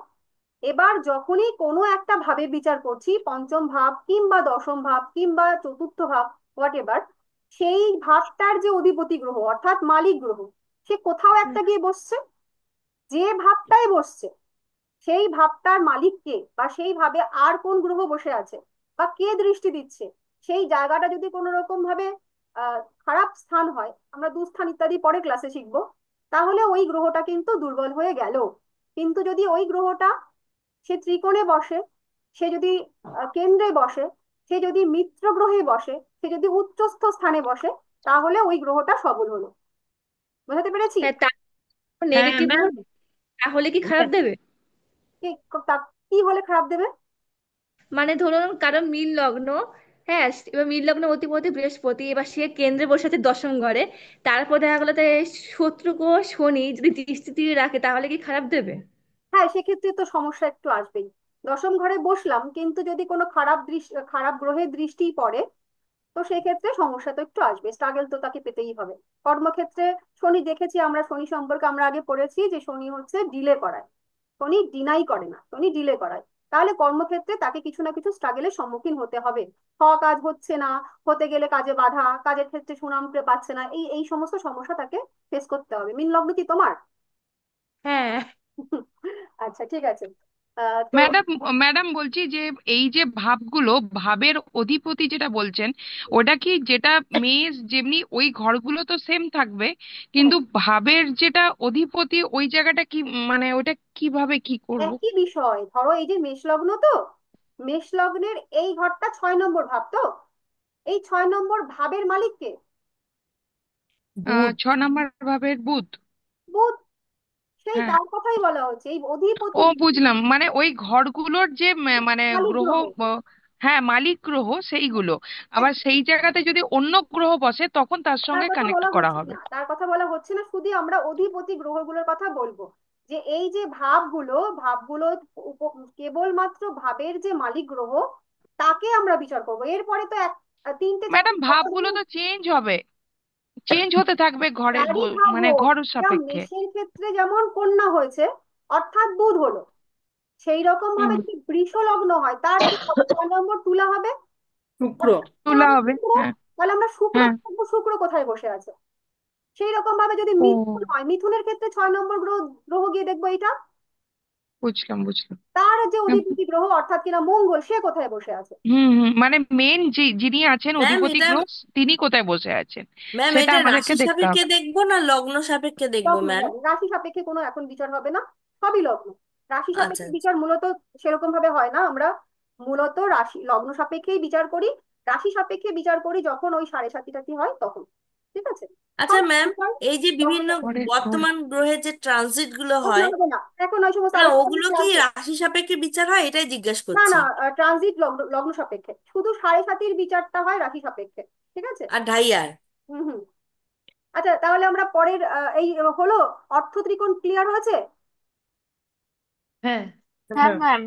এবার যখনই কোনো একটা ভাবে বিচার করছি, পঞ্চম ভাব কিংবা দশম ভাব কিংবা চতুর্থ ভাব, হোয়াট এভার, সেই ভাবটার যে অধিপতি গ্রহ অর্থাৎ মালিক গ্রহ, সে কোথাও একটা গিয়ে বসছে। যে ভাবটাই বসছে সেই ভাবটার মালিককে বা সেই ভাবে আর কোন গ্রহ বসে আছে বা কে দৃষ্টি দিচ্ছে, সেই জায়গাটা যদি কোনো রকম ভাবে খারাপ স্থান হয়, আমরা দুস্থান ইত্যাদি পরে ক্লাসে শিখবো, তাহলে ওই গ্রহটা কিন্তু দুর্বল হয়ে গেল। কিন্তু যদি ওই গ্রহটা সে ত্রিকোণে বসে, সে যদি কেন্দ্রে বসে, সে যদি মিত্র গ্রহে বসে, সে যদি উচ্চস্থ স্থানে বসে, তাহলে ওই গ্রহটা সবল হলো। বোঝাতে পেরেছি? হ্যাঁ, তার হ্যাঁ নেগেটিভ ম্যাম। হলে তাহলে কি খারাপ দেবে? কি কি হলে খারাপ দেবে? মানে ধরুন কারো মিল লগ্ন, হ্যাঁ, এবার মিল লগ্ন অধিপতি বৃহস্পতি, এবার সে কেন্দ্রে বসে আছে দশম ঘরে, তারপর দেখা গেলো যে শত্রু গ্রহ শনি যদি দৃষ্টি দিয়ে রাখে তাহলে কি খারাপ দেবে? হ্যাঁ, সেক্ষেত্রে তো সমস্যা একটু আসবেই। দশম ঘরে বসলাম কিন্তু যদি কোনো খারাপ দৃষ্টি, খারাপ গ্রহের দৃষ্টি পড়ে, তো সেক্ষেত্রে সমস্যা তো একটু আসবে, স্ট্রাগল তো তাকে পেতেই হবে। কর্মক্ষেত্রে শনি দেখেছি আমরা, শনি সম্পর্কে আমরা আগে পড়েছি যে শনি হচ্ছে ডিলে করায়, শনি ডিনাই করে না, শনি ডিলে করায়। তাহলে কর্মক্ষেত্রে তাকে কিছু না কিছু স্ট্রাগলের সম্মুখীন হতে হবে। হওয়া কাজ হচ্ছে না, হতে গেলে কাজে বাধা, কাজের ক্ষেত্রে সুনাম পাচ্ছে না, এই এই সমস্ত সমস্যা তাকে ফেস করতে হবে। মিন লগ্ন কি তোমার? হ্যাঁ আচ্ছা, ঠিক আছে। তো ম্যাডাম, ম্যাডাম বলছি যে এই যে ভাবগুলো, ভাবের অধিপতি যেটা বলছেন, ওটা কি যেটা মেষ যেমনি ওই ঘরগুলো তো সেম থাকবে, কিন্তু ভাবের যেটা অধিপতি ওই জায়গাটা কি, মানে ওটা কিভাবে কি করব? একই বিষয়, ধরো এই যে মেষ লগ্ন, তো মেষ লগ্নের এই ঘরটা 6 নম্বর ভাব, তো এই 6 নম্বর ভাবের মালিক কে? বুধ। 6 নম্বর ভাবের বুধ। বুধ। সেই হ্যাঁ। তার কথাই বলা হচ্ছে, এই অধিপতি ও বুঝলাম, মানে ওই ঘরগুলোর যে মানে মালিক গ্রহ, গ্রহ। হ্যাঁ মালিক গ্রহ সেইগুলো, আবার সেই জায়গাতে যদি অন্য গ্রহ বসে তখন তার তার সঙ্গে কথা কানেক্ট বলা করা হচ্ছে হবে। না, তার কথা বলা হচ্ছে না, শুধু আমরা অধিপতি গ্রহগুলোর কথা বলবো। যে এই যে ভাবগুলো, ভাবগুলো কেবলমাত্র ভাবের যে মালিক গ্রহ তাকে আমরা বিচার করবো। এরপরে তো তিনটে ম্যাডাম চারটে পাঁচটা ভাবগুলো গ্রহ তো চেঞ্জ হবে, চেঞ্জ হতে থাকবে ঘরের যারই ভাব মানে হোক। ঘর এটা সাপেক্ষে। মেষের ক্ষেত্রে যেমন কন্যা হয়েছে অর্থাৎ বুধ হলো, সেই রকম ভাবে হুম। যদি বৃষ লগ্ন হয় তার কি হবে? 6 নম্বর তুলা হবে, শুক্র। অর্থাৎ তোলা হবে, শুক্র। হ্যাঁ। তাহলে আমরা শুক্র হ্যাঁ। দেখবো, শুক্র কোথায় বসে আছে। সেই রকম ভাবে যদি মিথুন ও হয়, মিথুনের ক্ষেত্রে 6 নম্বর গ্রহ, গ্রহ গিয়ে দেখবো এটা বুঝলাম বুঝলাম। তার যে হুম অধিপতি গ্রহ অর্থাৎ কিনা মঙ্গল, সে কোথায় বসে আছে। হুম, মানে মেন যে যিনি আছেন ম্যাম অধিপতি এটা গ্রহ, তিনি কোথায় বসে আছেন ম্যাম সেটা এটা আমাদেরকে রাশি দেখতে সাপেক্ষে হবে। দেখবো না লগ্ন সাপেক্ষে দেখবো লগ্ন, ম্যাম? লগ্ন রাশি সাপেক্ষে কোনো এখন বিচার হবে না, সবই লগ্ন। রাশি আচ্ছা সাপেক্ষে আচ্ছা বিচার মূলত সেরকম ভাবে হয় না, আমরা মূলত রাশি লগ্ন সাপেক্ষেই বিচার করি। রাশি সাপেক্ষে বিচার করি যখন ওই সাড়ে সাতি টাতি হয় তখন। ঠিক আছে। আচ্ছা সব ম্যাম, বিচার এই যে লগ্ন বিভিন্ন সাপেক্ষে। পরের ঘর। বর্তমান গ্রহের যে ট্রানজিট গুলো ওগুলো হয়, হবে না এখন, ওই সমস্ত না আলোচনা ওগুলো করতে কি আসবে। রাশি সাপেক্ষে বিচার হয় এটাই জিজ্ঞেস না করছি। না, ট্রানজিট লগ্ন, লগ্ন সাপেক্ষে, শুধু সাড়ে সাতির বিচারটা হয় রাশি সাপেক্ষে। ঠিক আছে। আর ঢাইয়ার। হুম হুম। আচ্ছা, তাহলে আমরা পরের এই হলো অর্থ ত্রিকোণ ক্লিয়ার হয়েছে। হ্যাঁ হ্যাঁ হ্যাঁ। ম্যাম।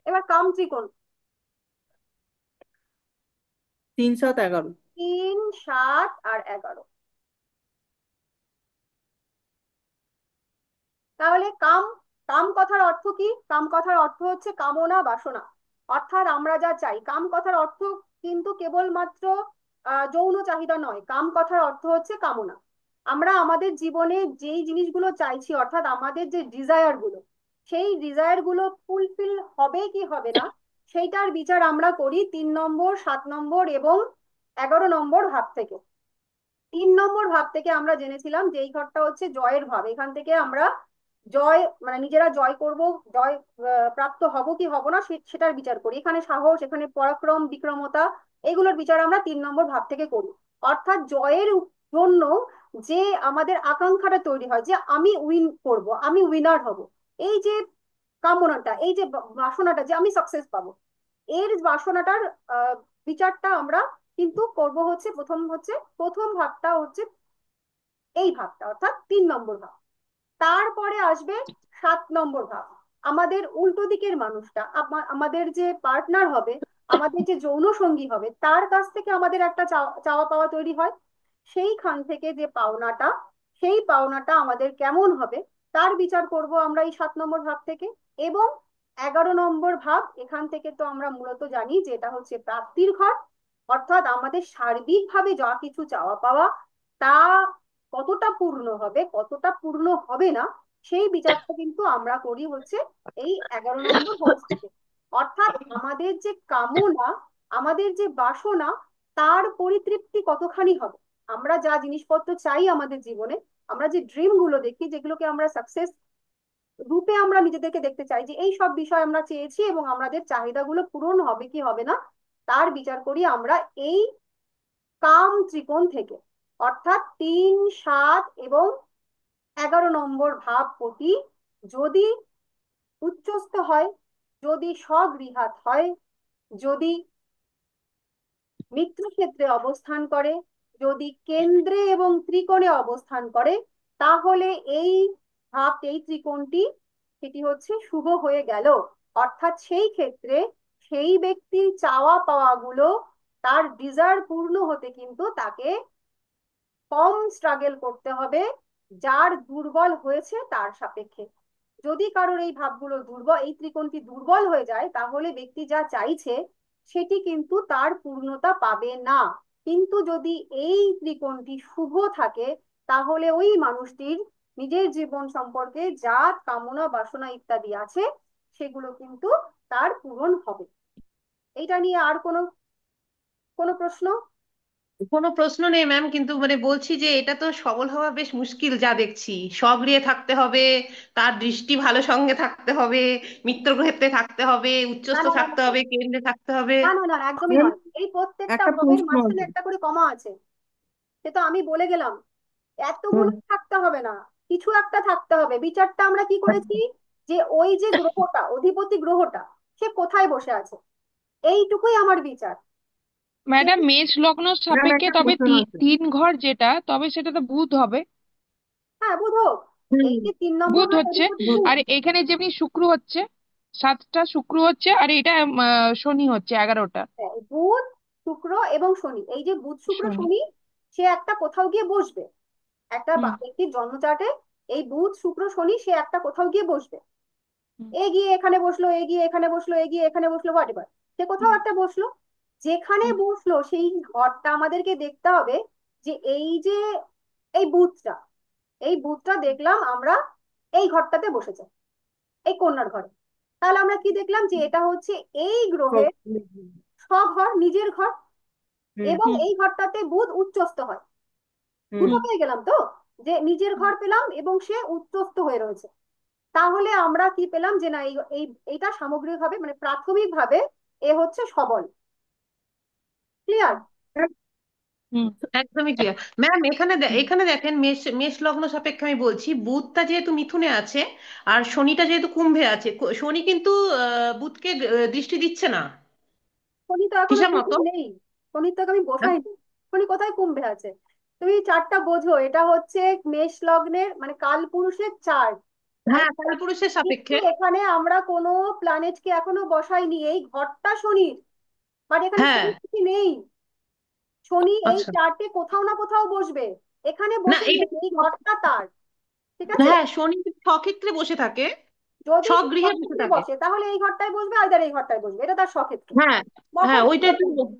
এবার কাম ত্রিকোণ। 3 7 11। 3 7 আর 11। তাহলে কাম, কাম কথার অর্থ কি? কাম কথার অর্থ হচ্ছে কামনা বাসনা, অর্থাৎ আমরা যা চাই। কাম কথার অর্থ কিন্তু কেবলমাত্র যৌন চাহিদা নয়, কাম কথার অর্থ হচ্ছে কামনা। আমরা আমাদের জীবনে যেই জিনিসগুলো চাইছি, অর্থাৎ আমাদের যে ডিজায়ার গুলো, সেই ডিজায়ার গুলো ফুলফিল হবে কি হবে না, সেইটার বিচার আমরা করি 3 নম্বর, 7 নম্বর এবং 11 নম্বর ভাব থেকে। 3 নম্বর ভাব থেকে আমরা জেনেছিলাম যে এই ঘরটা হচ্ছে জয়ের ভাব, এখান থেকে আমরা জয় মানে নিজেরা জয় করব, জয় প্রাপ্ত হব কি হব না সেটার বিচার করি। এখানে সাহস, এখানে পরাক্রম, বিক্রমতা, এগুলোর বিচার আমরা 3 নম্বর ভাব থেকে করি। অর্থাৎ জয়ের জন্য যে আমাদের আকাঙ্ক্ষাটা তৈরি হয় যে আমি উইন করব, আমি উইনার হব, এই যে কামনাটা, এই যে বাসনাটা যে আমি সাকসেস পাবো, এর বাসনাটার আহ, বিচারটা আমরা কিন্তু করব হচ্ছে প্রথম ভাবটা হচ্ছে এই ভাবটা, অর্থাৎ 3 নম্বর ভাব। তারপরে আসবে 7 নম্বর ভাব, আমাদের উল্টো দিকের মানুষটা, আমাদের যে পার্টনার হবে, আমাদের যে যৌন সঙ্গী হবে, তার কাছ থেকে আমাদের একটা চাওয়া পাওয়া তৈরি হয়। সেইখান থেকে যে পাওনাটা, সেই পাওনাটা আমাদের কেমন হবে তার বিচার করব আমরা এই 7 নম্বর ভাব থেকে। এবং 11 নম্বর ভাব, এখান থেকে তো আমরা মূলত জানি যে এটা হচ্ছে প্রাপ্তির ঘর, অর্থাৎ আমাদের সার্বিকভাবে যা কিছু চাওয়া পাওয়া তা কতটা পূর্ণ হবে কতটা পূর্ণ হবে না, সেই বিচারটা কিন্তু আমরা করি হচ্ছে এই 11 নম্বর হাউস থেকে। অর্থাৎ আমাদের যে কামনা, আমাদের যে বাসনা, তার পরিতৃপ্তি কতখানি হবে। আমরা যা জিনিসপত্র চাই আমাদের জীবনে, আমরা যে ড্রিম গুলো দেখি, যেগুলোকে আমরা সাকসেস রূপে আমরা নিজেদেরকে দেখতে চাই, যে এই সব বিষয় আমরা চেয়েছি এবং আমাদের চাহিদাগুলো পূরণ হবে কি হবে না, তার বিচার করি আমরা এই কাম ত্রিকোণ থেকে। অর্থাৎ 3, 7 এবং 11 নম্বর ভাবপতি যদি উচ্চস্থ হয়, যদি স্বগৃহাত হয়, যদি মিত্রক্ষেত্রে অবস্থান করে, যদি কেন্দ্রে এবং ত্রিকোণে অবস্থান করে, তাহলে এই এই ত্রিকোণটি সেটি হচ্ছে শুভ হয়ে গেল। অর্থাৎ সেই ক্ষেত্রে সেই ব্যক্তির চাওয়া পাওয়া গুলো, তার ডিজায়ার পূর্ণ হতে কিন্তু তাকে কম স্ট্রাগল করতে হবে যার দুর্বল হয়েছে তার সাপেক্ষে। যদি কারোর এই ভাবগুলো দুর্বল, এই ত্রিকোণটি দুর্বল হয়ে যায়, তাহলে ব্যক্তি যা চাইছে সেটি কিন্তু তার পূর্ণতা পাবে না। কিন্তু যদি এই ত্রিকোণটি শুভ থাকে, তাহলে ওই মানুষটির নিজের জীবন সম্পর্কে যা কামনা বাসনা ইত্যাদি আছে সেগুলো কিন্তু তার পূরণ হবে। এইটা নিয়ে আর কোনো কোনো প্রশ্ন? কোনো প্রশ্ন নেই ম্যাম, কিন্তু মানে বলছি যে এটা তো সবল হওয়া বেশ মুশকিল যা দেখছি। স্বগৃহে থাকতে হবে, তার দৃষ্টি ভালো সঙ্গে থাকতে হবে, মিত্র গ্রহেতে থাকতে হবে, না উচ্চস্থ না না থাকতে হবে, কেন্দ্রে থাকতে হবে। না না না না, একদমই ম্যাম নয়। এই প্রত্যেকটা একটা ভাবের প্রশ্ন মাঝখানে আছে। একটা করে কমা আছে, সে তো আমি বলে গেলাম। হুম। এতগুলো থাকতে হবে না, কিছু একটা থাকতে হবে। বিচারটা আমরা কি করেছি, যে ওই যে গ্রহটা, অধিপতি গ্রহটা, সে কোথায় বসে আছে, এইটুকুই আমার বিচার। যে ম্যাডাম মেষ লগ্ন ম্যাম সাপেক্ষে একটা তবে কোশ্চেন আছে। 3 ঘর যেটা, তবে সেটা তো বুধ হবে। হ্যাঁ, বুধ হোক। হুম। এই যে 3 নম্বর বুধ ঘর হচ্ছে। অধিপতি বুঝ- বুধ। আর এখানে যেমনি শুক্র হচ্ছে, 7টা শুক্র হচ্ছে, আর এটা শনি হচ্ছে 11টা। হ্যাঁ, বুধ, শুক্র এবং শনি, এই যে বুধ শুক্র শনি। শনি, সে একটা কোথাও গিয়ে বসবে। একটা হুম ব্যক্তির জন্মচার্টে এই বুধ শুক্র শনি, সে একটা কোথাও গিয়ে বসবে। হুম এগিয়ে এখানে বসলো, এগিয়ে এখানে বসলো, এগিয়ে এখানে বসলো, হোয়াট এভার, সে কোথাও হুম একটা বসলো। যেখানে হুম বসলো সেই ঘরটা আমাদেরকে দেখতে হবে, যে এই বুথটা, এই বুথটা দেখলাম আমরা এই ঘরটাতে বসেছে, এই কন্যার ঘরে। তাহলে আমরা কি দেখলাম, যে এটা হচ্ছে এই গ্রহের স্বঘর, নিজের ঘর। হুম। এবং হুম এই ঘরটাতে বুধ উচ্চস্থ হয়। হুম। দুটো হুম পেয়ে গেলাম তো, যে নিজের হুম। ঘর পেলাম এবং সে উচ্চস্থ হয়ে রয়েছে। তাহলে আমরা কি পেলাম, যে না এইটা সামগ্রিকভাবে মানে প্রাথমিকভাবে এ হচ্ছে সবল। ক্লিয়ার? হুম। একদমই ক্লিয়ার ম্যাম। এখানে দেখেন, মেষ মেষ লগ্ন সাপেক্ষে আমি বলছি, বুধটা যেহেতু মিথুনে আছে আর শনিটা যেহেতু কুম্ভে আছে, শনি কিন্তু বুধকে দৃষ্টি দিচ্ছে না শনি তো এখনো হিসাব কুম্ভে মতো। নেই, শনি তো আমি হ্যাঁ বসাইনি। শনি কোথায় কুম্ভে আছে? তুমি চারটা বোঝো, এটা হচ্ছে মেষ লগ্নের মানে কাল পুরুষের চার্ট। হ্যাঁ, কালপুরুষের কিন্তু সাপেক্ষে। এখানে আমরা কোনো প্ল্যানেটকে এখনো বসাইনি, এই ঘরটা শনির, বাট এখানে হ্যাঁ। শনি কিছু নেই। শনি এই আচ্ছা। চার্টে কোথাও না কোথাও বসবে, এখানে না বসে এটা নেই, এই ঘরটা তার। ঠিক আছে? হ্যাঁ, শনি যদি স্বক্ষেত্রে বসে থাকে, যদি স্বগৃহে বসে স্বক্ষেত্রে থাকে। বসে তাহলে এই ঘরটায় বসবে, আইদার এই ঘরটায় বসবে, এটা তার স্বক্ষেত্র। হ্যাঁ হ্যাঁ, বসার ওইটাই তো দরকার নেই।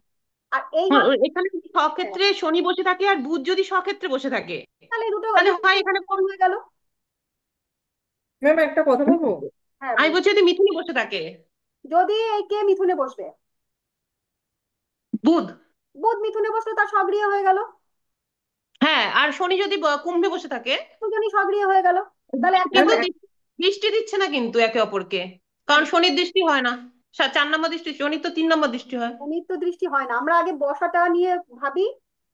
আর এই হ্যাঁ, ঘর, এখানে যদি হ্যাঁ, স্বক্ষেত্রে শনি বসে থাকে আর বুধ যদি স্বক্ষেত্রে বসে থাকে, তাহলে এই দুটো তাহলে দুটো হয় এখানে কম হয়ে গেল। ম্যাম একটা কথা বলবো। হ্যাঁ, আমি বল। বলছি যদি মিথুনে বসে থাকে যদি এই কে মিথুনে বসবে, বুধ। বুধ মিথুনে বসলো, তার সক্রিয় হয়ে গেল। হ্যাঁ, আর শনি যদি কুম্ভে বসে থাকে, দুজনই সক্রিয় হয়ে গেল। তাহলে একটা ম্যাম কিন্তু হলো। দৃষ্টি দিচ্ছে না কিন্তু একে অপরকে, হ্যাঁ, কারণ শনির দৃষ্টি হয় না। 4 নম্বর দৃষ্টি, শনির তো 3 নম্বর দৃষ্টি হয়। নিত্য দৃষ্টি হয় না, আমরা আগে বসাটা নিয়ে ভাবি,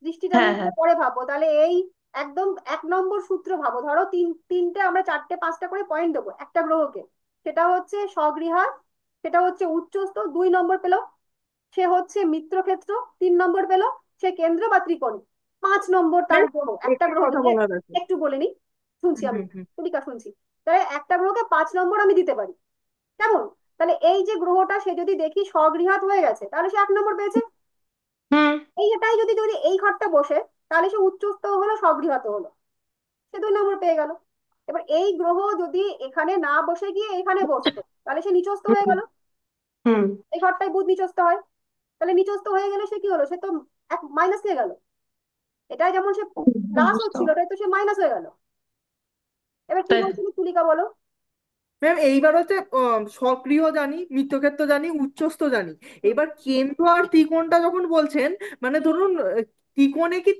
দৃষ্টিটা হ্যাঁ নিয়ে হ্যাঁ। পরে ভাববো। তাহলে এই একদম 1 নম্বর সূত্র ভাবো, ধরো তিনটে আমরা চারটে পাঁচটা করে পয়েন্ট দেবো একটা গ্রহকে। সেটা হচ্ছে স্বগৃহাত, সেটা হচ্ছে উচ্চস্থ, 2 নম্বর পেল। সে হচ্ছে মিত্রক্ষেত্র, 3 নম্বর পেল। সে কেন্দ্র বা ত্রিকোণে, 5 নম্বর তার ম্যাম গ্রহ। একটা একটু গ্রহ কথা বলার আছে। একটু বলে নি, শুনছি হুম আমি, হুম হুম তুলিকা শুনছি। তাহলে একটা গ্রহকে 5 নম্বর আমি দিতে পারি, কেমন? তাহলে এই যে গ্রহটা সে যদি দেখি স্বগৃহাত হয়ে গেছে, তাহলে সে 1 নম্বর পেয়েছে। হুম। এইটাই যদি যদি এই ঘরটা বসে, তাহলে সে উচ্চস্থ হলো, স্বগৃহাত হলো, সে 2 নম্বর পেয়ে গেল। এবার এই গ্রহ যদি এখানে না বসে গিয়ে এখানে বসতো, তাহলে সে নিচস্থ হয়ে হুম। গেল। হুম। এই ঘরটাই বুধ নিচস্থ হয়, তাহলে নিচস্থ হয়ে গেলে সে কি হলো, সে তো এক মাইনাস হয়ে গেল। এটাই যেমন সে প্লাস বুঝতে হচ্ছিল, তাই তো সে মাইনাস হয়ে গেল। এবার কি তাই। বলছিল তুলিকা, বলো। ম্যাম এইবার হচ্ছে সক্রিয় জানি, মিত্রক্ষেত্র জানি, উচ্চস্থ জানি। হুম, এবার কেন্দ্র আর ত্রিকোণটা যখন বলছেন, মানে ধরুন ত্রিকোণে কি,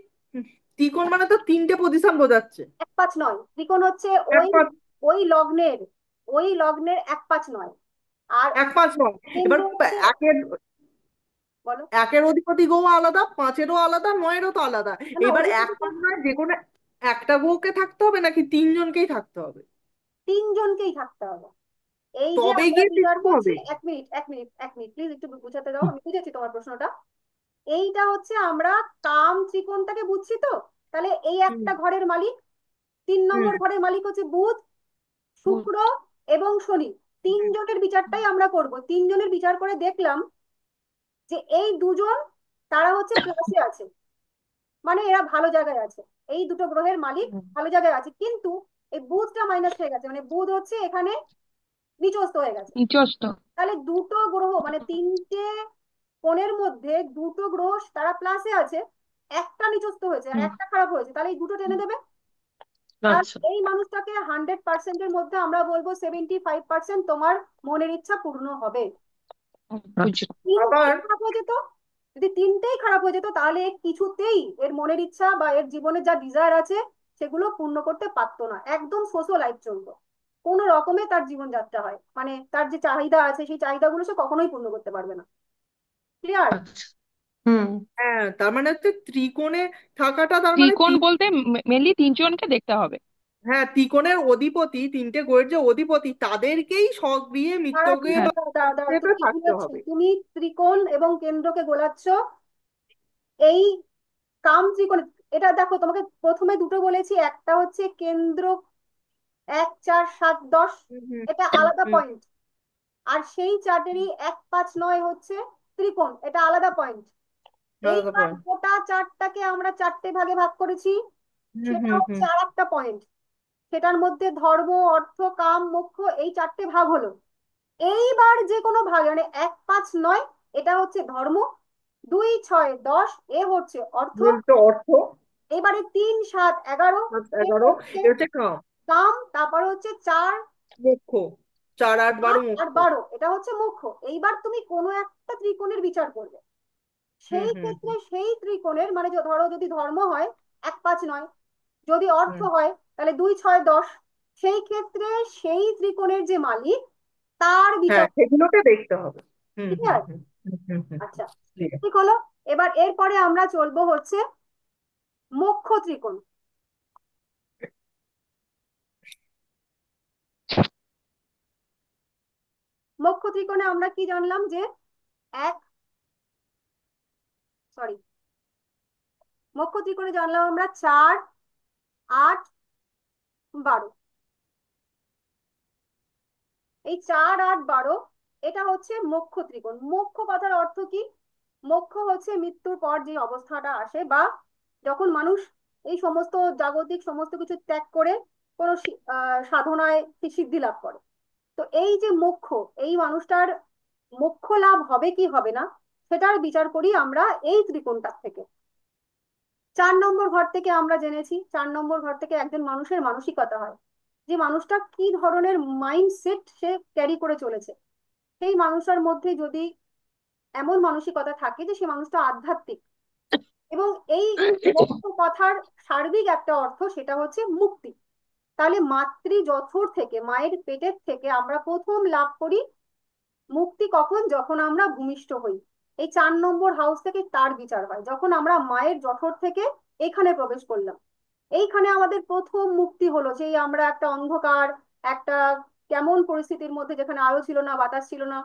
ত্রিকোণ মানে তো 3টে পজিশন বোঝাচ্ছে। 1-5 নয়, ত্রিকোণ হচ্ছে এক ওই পাঁচ ওই লগ্নের, ওই লগ্নের 1-5 নয়। আর 1-5 নয়। এবার কেন্দ্র হচ্ছে, একের বলো। একের অধিপতি গ্রহ আলাদা, 5-এরও আলাদা, 9-এরও তো আলাদা। না না, এবার অধিপতি তো 1-5 নয়, যে কোনো একটা গ্রহকে থাকতে হবে নাকি 3জনকেই থাকতে হবে? 3জনকেই থাকতে হবে। এই যে তবে আমরা গিয়ে বিচার ত্রিকোণ করছি, হবে। 1 মিনিট প্লিজ, একটু বুঝাতে দাও, আমি বুঝেছি তোমার প্রশ্নটা। এইটা হচ্ছে আমরা কাম ত্রিকোণটাকে বুঝছি তো। তাহলে এই হুম একটা ঘরের মালিক, 3 নম্বর হুম ঘরের মালিক হচ্ছে বুধ, বুধ। শুক্র এবং শনি। 3জনের বিচারটাই আমরা করব। 3জনের বিচার করে দেখলাম যে এই দুজন, তারা হচ্ছে প্লাসে আছে, মানে এরা ভালো জায়গায় আছে। এই দুটো গ্রহের মালিক হুম, ভালো জায়গায় আছে, কিন্তু এই বুধটা মাইনাস হয়ে গেছে, মানে বুধ হচ্ছে এখানে নিচস্থ হয়ে গেছে। নিচস্থ। তাহলে দুটো গ্রহ, মানে 3টে কোণের মধ্যে দুটো গ্রহ তারা প্লাসে আছে, একটা নিচস্থ হয়েছে আর হুম, একটা খারাপ হয়েছে, তাহলে এই দুটো টেনে হুম, দেবে। আর আচ্ছা। এই মানুষটাকে 100%-এর মধ্যে আমরা বলবো 75% তোমার মনের ইচ্ছা পূর্ণ হবে। আচ্ছা। বুঝলাম। তিনটেই আবার খারাপ হয়ে যেত, যদি তিনটেই খারাপ হয়ে যেত, তাহলে এ কিছুতেই এর মনের ইচ্ছা বা এর জীবনে যা ডিজায়ার আছে সেগুলো পূর্ণ করতে পারতো না। একদম সোশ্যাল লাইফ চলতো, কোনো রকমে তার জীবনযাত্রা হয়, মানে তার যে চাহিদা আছে সেই চাহিদাগুলো সে কখনোই পূর্ণ করতে পারবে না। ক্লিয়ার? আচ্ছা। হুম। হ্যাঁ, তার মানে হচ্ছে ত্রিকোণে থাকাটা, তার মানে ত্রিকোণ বলতে মেনলি 3জনকে দেখতে হবে। হ্যাঁ, ত্রিকোণের অধিপতি, 3টে গ্রহের যে অধিপতি, তাদেরকেই স্বগৃহে, দাঁড়াও মিত্রগৃহে তুমি, বা দাঁড়াও দাঁড়াও, উচ্চস্থে তুমি থাকতে গুলোচ্ছ, হবে। তুমি ত্রিকোণ এবং কেন্দ্রকে গোলাচ্ছ। এই কাম ত্রিকোণ, এটা দেখো, তোমাকে প্রথমে দুটো বলেছি, একটা হচ্ছে কেন্দ্র 1, 4, 7, 10, হুম হুম এটা হুম আলাদা হুম, পয়েন্ট। আর সেই চার্টেরই 1, 5, 9 হচ্ছে ত্রিকোণ, এটা আলাদা পয়েন্ট। আলাদা এইবার পয়েন্ট। গোটা চার্টটাকে আমরা 4টে ভাগে ভাগ করেছি, হুম সেটা হুম হচ্ছে হুম আর একটা পয়েন্ট। সেটার মধ্যে ধর্ম, অর্থ, কাম, মোক্ষ, এই 4টে ভাগ হলো। এইবার যে কোনো ভাগ, মানে 1, 5, 9, এটা হচ্ছে ধর্ম, 2, 6, 10, এ হচ্ছে অর্থ। বলতে অর্থ। এবারে 3, 7, 11, এ 11, হচ্ছে এ হচ্ছে কাম। কাম। তারপরে হচ্ছে 4, মোক্ষ। 4, 8, 12 আর মোক্ষ। 12, এটা হচ্ছে মোক্ষ। এইবার তুমি কোনো একটা ত্রিকোণের বিচার করবে, হুম সেই হুম ক্ষেত্রে হুম সেই ত্রিকোণের, মানে ধরো যদি ধর্ম হয় 1, 5, 9, যদি অর্থ হুম। হয় তাহলে 2, 6, 10, সেই ক্ষেত্রে সেই ত্রিকোণের যে মালিক তার হ্যাঁ, বিচার। সেগুলোকে দেখতে হবে। হুম ঠিক হুম আছে? হুম হুম হুম হুম হুম, আচ্ছা, clear। ঠিক হলো। এবার এরপরে আমরা চলবো হচ্ছে মোক্ষ ত্রিকোণ। মোক্ষ ত্রিকোণে আমরা কি জানলাম, যে এক, সরি, মোক্ষ ত্রিকোণে জানলাম আমরা 4, 8, 12। এই 4, 8, 12, এটা হচ্ছে মোক্ষ ত্রিকোণ। মোক্ষ কথার অর্থ কি? মোক্ষ হচ্ছে মৃত্যুর পর যে অবস্থাটা আসে, বা যখন মানুষ এই সমস্ত জাগতিক সমস্ত কিছু ত্যাগ করে কোনো সাধনায় সে সিদ্ধি লাভ করে। তো এই যে মোক্ষ, এই মানুষটার মোক্ষ লাভ হবে কি হবে না, সেটার বিচার করি আমরা এই ত্রিকোণটার থেকে। 4 নম্বর ঘর থেকে আমরা জেনেছি, 4 নম্বর ঘর থেকে একজন মানুষের মানসিকতা হয়, যে মানুষটা কি ধরনের মাইন্ডসেট সে ক্যারি করে চলেছে। সেই মানুষটার মধ্যে যদি এমন মানসিকতা থাকে যে সে মানুষটা আধ্যাত্মিক, এবং এই মোক্ষ কথার সার্বিক একটা অর্থ, সেটা হচ্ছে মুক্তি। তাহলে মাতৃ জঠর থেকে, মায়ের পেটের থেকে আমরা প্রথম লাভ করি মুক্তি কখন, যখন আমরা ভূমিষ্ঠ হই। এই 4 নম্বর হাউস থেকে তার বিচার হয় যখন আমরা মায়ের জঠর থেকে এখানে প্রবেশ করলাম। এইখানে আমাদের প্রথম মুক্তি হলো, সেই আমরা একটা অন্ধকার, একটা কেমন পরিস্থিতির মধ্যে, যেখানে আলো ছিল না, বাতাস ছিল না,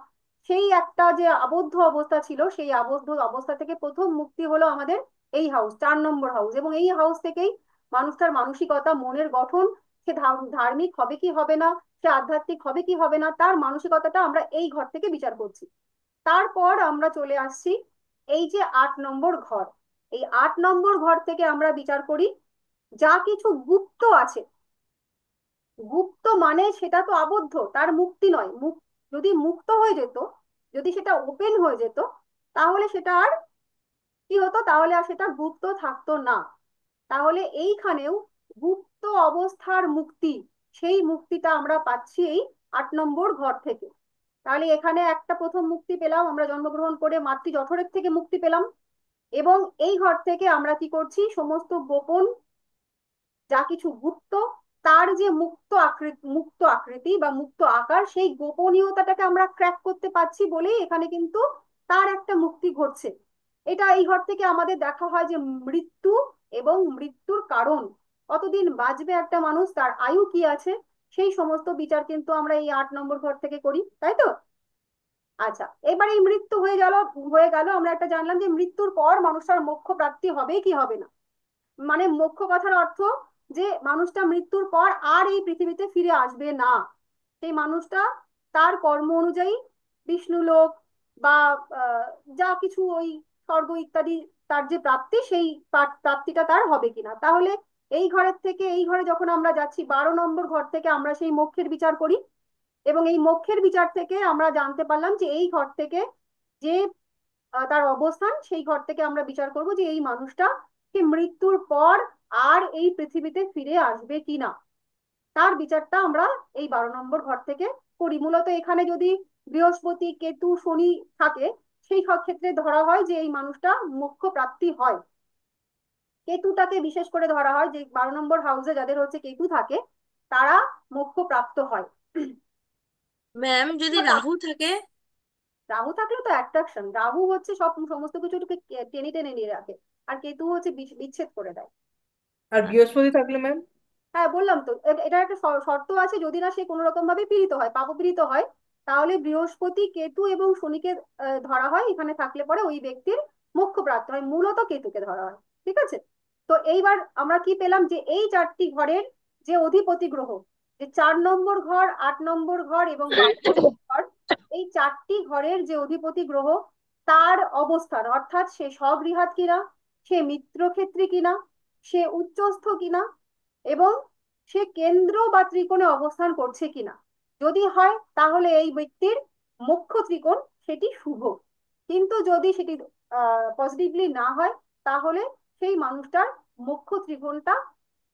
সেই একটা যে আবদ্ধ অবস্থা ছিল, সেই আবদ্ধ অবস্থা থেকে প্রথম মুক্তি হলো আমাদের এই হাউস, 4 নম্বর হাউস। এবং এই হাউস থেকেই মানুষটার মানসিকতা, মনের গঠন, সে ধার্মিক হবে কি হবে না, সে আধ্যাত্মিক হবে কি হবে না, তার মানসিকতাটা আমরা এই ঘর থেকে বিচার করছি। তারপর আমরা চলে আসছি এই যে 8 নম্বর ঘর। এই 8 নম্বর ঘর থেকে আমরা বিচার করি যা কিছু গুপ্ত আছে। গুপ্ত মানে সেটা তো আবদ্ধ, তার মুক্তি নয়। যদি মুক্ত হয়ে যেত, যদি সেটা ওপেন হয়ে যেত, তাহলে সেটা আর কি হতো, তাহলে আর সেটা গুপ্ত থাকতো না। তাহলে এইখানেও গুপ্ত অবস্থার মুক্তি, সেই মুক্তিটা আমরা পাচ্ছি এই 8 নম্বর ঘর থেকে। তাহলে এখানে একটা প্রথম মুক্তি পেলাম, আমরা জন্মগ্রহণ করে মাতৃ জঠরের থেকে মুক্তি পেলাম। এবং এই ঘর থেকে আমরা কি করছি, সমস্ত গোপন যা কিছু গুপ্ত, তার যে মুক্ত আকৃতি বা মুক্ত আকার, সেই গোপনীয়তাটাকে আমরা ক্র্যাক করতে পারছি বলেই এখানে কিন্তু তার একটা মুক্তি ঘটছে। এটা এই ঘর থেকে আমাদের দেখা হয় যে মৃত্যু এবং মৃত্যুর কারণ, কতদিন বাঁচবে একটা মানুষ, তার আয়ু কি আছে, সেই সমস্ত বিচার কিন্তু আমরা এই 8 নম্বর ঘর থেকে করি, তাই তো? আচ্ছা, এবার এই মৃত্যু হয়ে গেল, আমরা একটা জানলাম যে মৃত্যুর পর মানুষটার মোক্ষ প্রাপ্তি হবে কি হবে না। মানে মোক্ষ কথার অর্থ যে মানুষটা মৃত্যুর পর আর এই পৃথিবীতে ফিরে আসবে না। সেই মানুষটা তার কর্ম অনুযায়ী বিষ্ণুলোক বা আহ, যা কিছু ওই স্বর্গ ইত্যাদি তার যে প্রাপ্তি, সেই প্রাপ্তিটা তার হবে কিনা। তাহলে এই ঘরের থেকে এই ঘরে যখন আমরা যাচ্ছি, 12 নম্বর ঘর থেকে আমরা সেই মোক্ষের বিচার করি। এবং এই মোক্ষের বিচার থেকে আমরা জানতে পারলাম যে এই ঘর থেকে যে তার অবস্থান, সেই ঘর থেকে আমরা বিচার করব যে এই মানুষটা কি মৃত্যুর পর আর এই পৃথিবীতে ফিরে আসবে কিনা। তার বিচারটা আমরা এই 12 নম্বর ঘর থেকে করি। মূলত এখানে যদি বৃহস্পতি, কেতু, শনি থাকে, সেই সব ক্ষেত্রে ধরা হয় যে এই মানুষটা মোক্ষ প্রাপ্তি হয়। কেতুটাকে বিশেষ করে ধরা হয় যে 12 নম্বর হাউসে যাদের হচ্ছে কেতু থাকে, তারা মোক্ষ প্রাপ্ত হয়। ম্যাম যদি রাহু থাকে? রাহু থাকলে তো অ্যাট্রাকশন, রাহু হচ্ছে সমস্ত কিছুকে টেনে টেনে নিয়ে রাখে, আর কেতু হচ্ছে বিচ্ছেদ করে দেয়। আর বৃহস্পতি থাকলে ম্যাম? হ্যাঁ, বললাম তো, এটার একটা শর্ত আছে, যদি না সে কোনো রকম ভাবে পীড়িত হয়, পাপপীড়িত হয়, তাহলে বৃহস্পতি, কেতু এবং শনিকে ধরা হয়। এখানে থাকলে পরে ওই ব্যক্তির মোক্ষ প্রাপ্ত হয়, মূলত কেতুকে ধরা হয়। ঠিক আছে? তো এইবার আমরা কি পেলাম যে এই 4টি ঘরের যে অধিপতি গ্রহ, যে 4 নম্বর ঘর, 8 নম্বর ঘর এবং 12 নম্বর ঘর, এই 4টি ঘরের যে অধিপতি গ্রহ, তার অবস্থান, অর্থাৎ সে স্বগৃহাত কিনা, সে মিত্রক্ষেত্রী কিনা, সে উচ্চস্থ কিনা, এবং সে কেন্দ্র বা ত্রিকোণে অবস্থান করছে কিনা। যদি হয় তাহলে এই ব্যক্তির মুখ্য ত্রিকোণ সেটি শুভ। কিন্তু যদি সেটি পজিটিভলি না হয়, তাহলে সেই মানুষটার মুখ্য ত্রিকোণটা